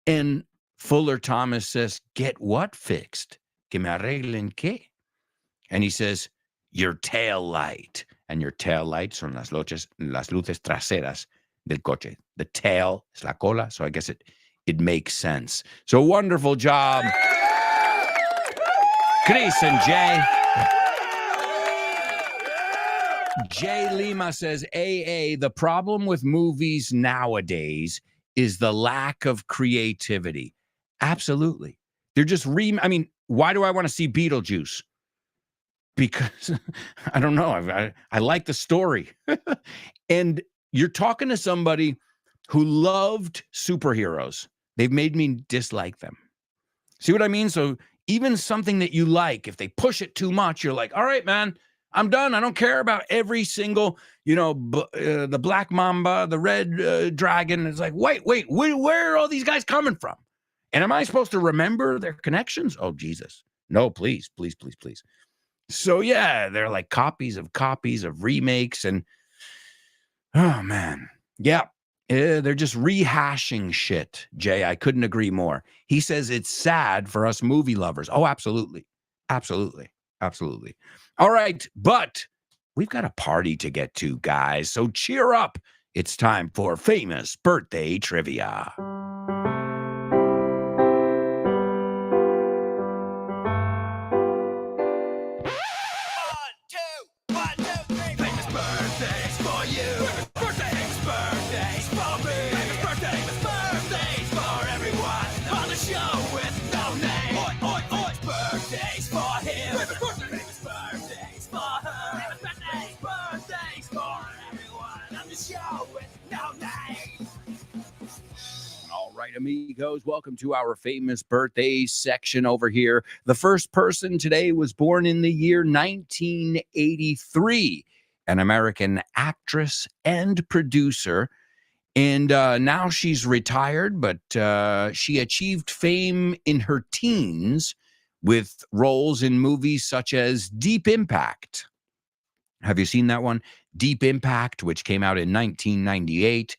And Fuller Thomas says, get what fixed? Que me arreglen qué? And he says, your tail light. And your tail light son las luces traseras del coche. The tail is la cola, so I guess it makes sense. So wonderful job, Chris and Jay. Jay Lima says, AA, the problem with movies nowadays is the lack of creativity. Absolutely. They're just why do I want to see Beetlejuice? Because I don't know. I like the story. And you're talking to somebody who loved superheroes. They've made me dislike them. See what I mean? So even something that you like, if they push it too much, you're like, all right, man, I'm done. I don't care about every single, the Black Mamba, the Red Dragon. It's like, wait, where are all these guys coming from? And am I supposed to remember their connections? Oh, Jesus. No, please. So, yeah, they're like copies of remakes. And, oh, man. Yeah, they're just rehashing shit, Jay. I couldn't agree more. He says it's sad for us movie lovers. Oh, absolutely. All right, but we've got a party to get to, guys. So cheer up. It's time for famous birthday trivia. Amigos, welcome to our famous birthdays section over here. The first person today was born in the year 1983, an American actress and producer. And now she's retired, but she achieved fame in her teens with roles in movies such as Deep Impact. Have you seen that one? Deep Impact, which came out in 1998.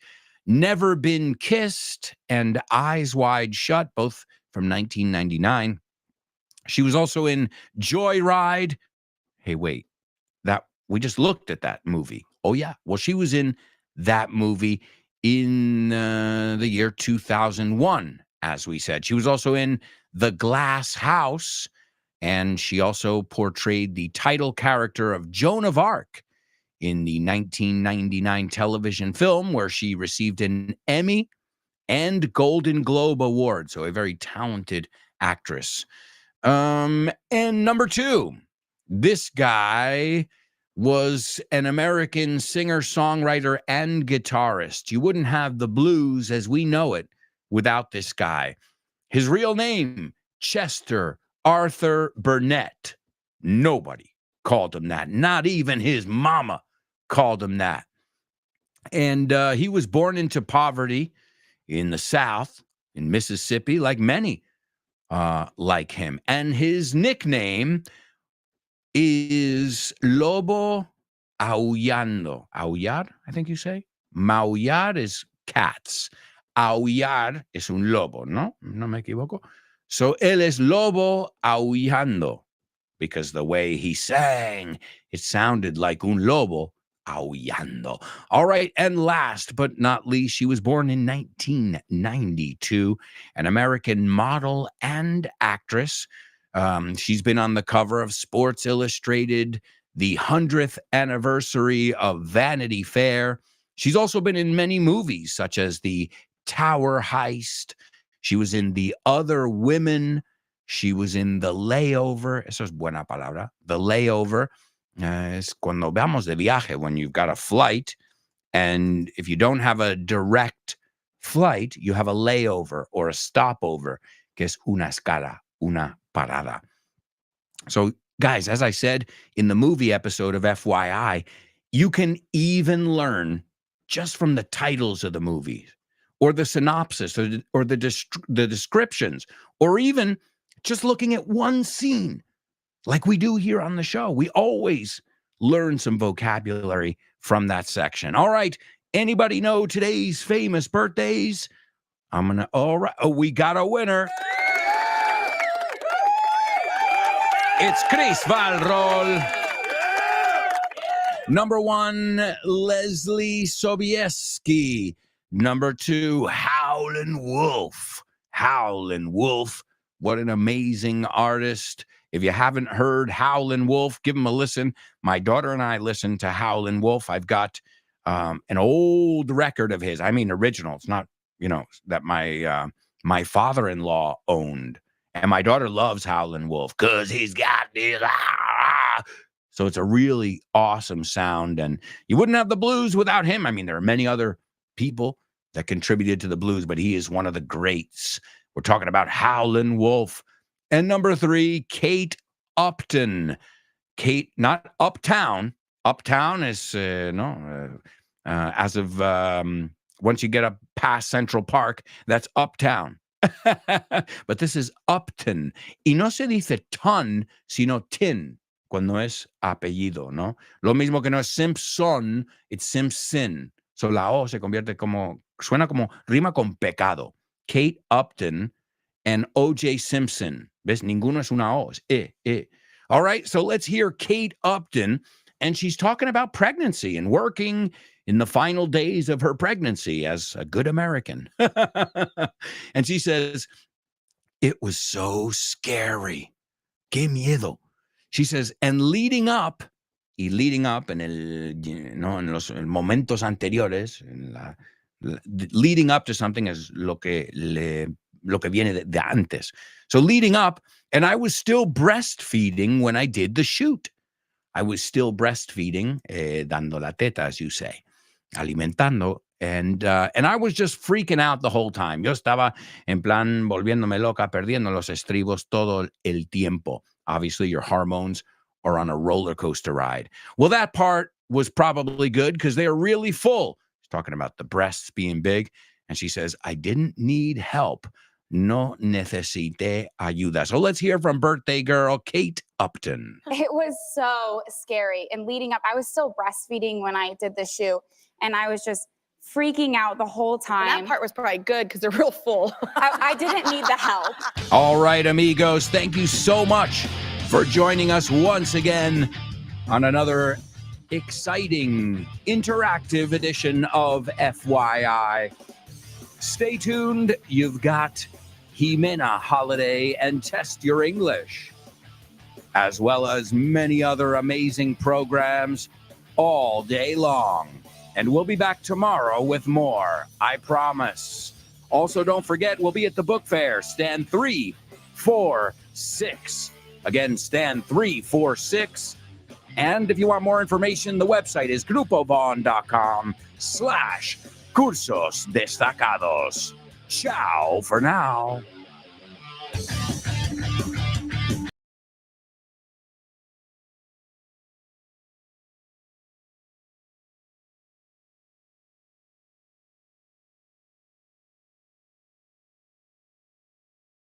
Never Been Kissed and Eyes Wide Shut, both from 1999. She was also in Joyride. Hey, wait, that we just looked at that movie. Oh, yeah. Well, she was in that movie in the year 2001, as we said. She was also in The Glass House, and she also portrayed the title character of Joan of Arc in the 1999 television film, where she received an Emmy and Golden Globe Award. So a very talented actress. And number 2, this guy was an American singer, songwriter, and guitarist. You wouldn't have the blues as we know it without this guy. His real name, Chester Arthur Burnett. Nobody called him that. Not even his mama called him that. And he was born into poverty in the South, in Mississippi, like many like him. And his nickname is Lobo Aullando. Aullar, I think you say. Maullar is cats. Aullar es un lobo, ¿no? No me equivoco. So él es Lobo Aullando, because the way he sang, it sounded like un lobo aullando. All right, and last but not least, she was born in 1992, an American model and actress. She's been on the cover of Sports Illustrated, the 100th anniversary of Vanity Fair. She's also been in many movies, such as The Tower Heist. She was in The Other Women. She was in The Layover. Eso es buena palabra. The Layover es cuando vamos de viaje, when you've got a flight, and if you don't have a direct flight, you have a layover or a stopover, que es una escala, una parada. So, guys, as I said in the movie episode of FYI, you can even learn just from the titles of the movies, or the synopsis, or the descriptions, or even just looking at one scene, like we do here on the show. We always learn some vocabulary from that section. All right, anybody know today's famous birthdays? All right, we got a winner. It's Chris Valrol. Number 1, Leslie Sobieski. Number 2, Howlin' Wolf. Howlin' Wolf. What an amazing artist. If you haven't heard Howlin' Wolf, give him a listen. My daughter and I listen to Howlin' Wolf. I've got an old record of his. I mean, original. It's not, that my father-in-law owned. And my daughter loves Howlin' Wolf because he's got this. So it's a really awesome sound. And you wouldn't have the blues without him. I mean, there are many other people that contributed to the blues, but he is one of the greats. We're talking about Howlin' Wolf. And number 3, Kate Upton. Kate, not Uptown. Uptown is, as of once you get up past Central Park, that's Uptown. But this is Upton. Y no se dice ton, sino tin, cuando es apellido, ¿no? Lo mismo que no es Simpson, it's Simpson. So la O se convierte suena como, rima con pecado. Kate Upton and O.J. Simpson. ¿Ves? Ninguno es una O, es All right, so let's hear Kate Upton, and she's talking about pregnancy and working in the final days of her pregnancy as a good American. And she says, it was so scary. Qué miedo. She says, and leading up en los momentos anteriores, leading up to something is lo que viene de antes. So leading up, and I was still breastfeeding when I did the shoot. I was still breastfeeding, dando la teta, as you say, alimentando. And I was just freaking out the whole time. Yo estaba en plan volviéndome loca, perdiendo los estribos todo el tiempo. Obviously, your hormones are on a roller coaster ride. Well, that part was probably good because they are really full. She's talking about the breasts being big. And she says, I didn't need help. No necesité ayuda. So let's hear from birthday girl Kate Upton. It was so scary. And leading up, I was still breastfeeding when I did the shoot. And I was just freaking out the whole And time. that part was probably good because they're real full. I didn't need the help. All right, amigos, thank you so much for joining us once again on another exciting, interactive edition of FYI. Stay tuned. You've got Jimena Holiday and Test Your English, as well as many other amazing programs all day long. And we'll be back tomorrow with more, I promise. Also, don't forget, we'll be at the book fair, stand 346. Again, stand 346. And if you want more information, the website is grupovon.com/cursos destacados. Ciao for now.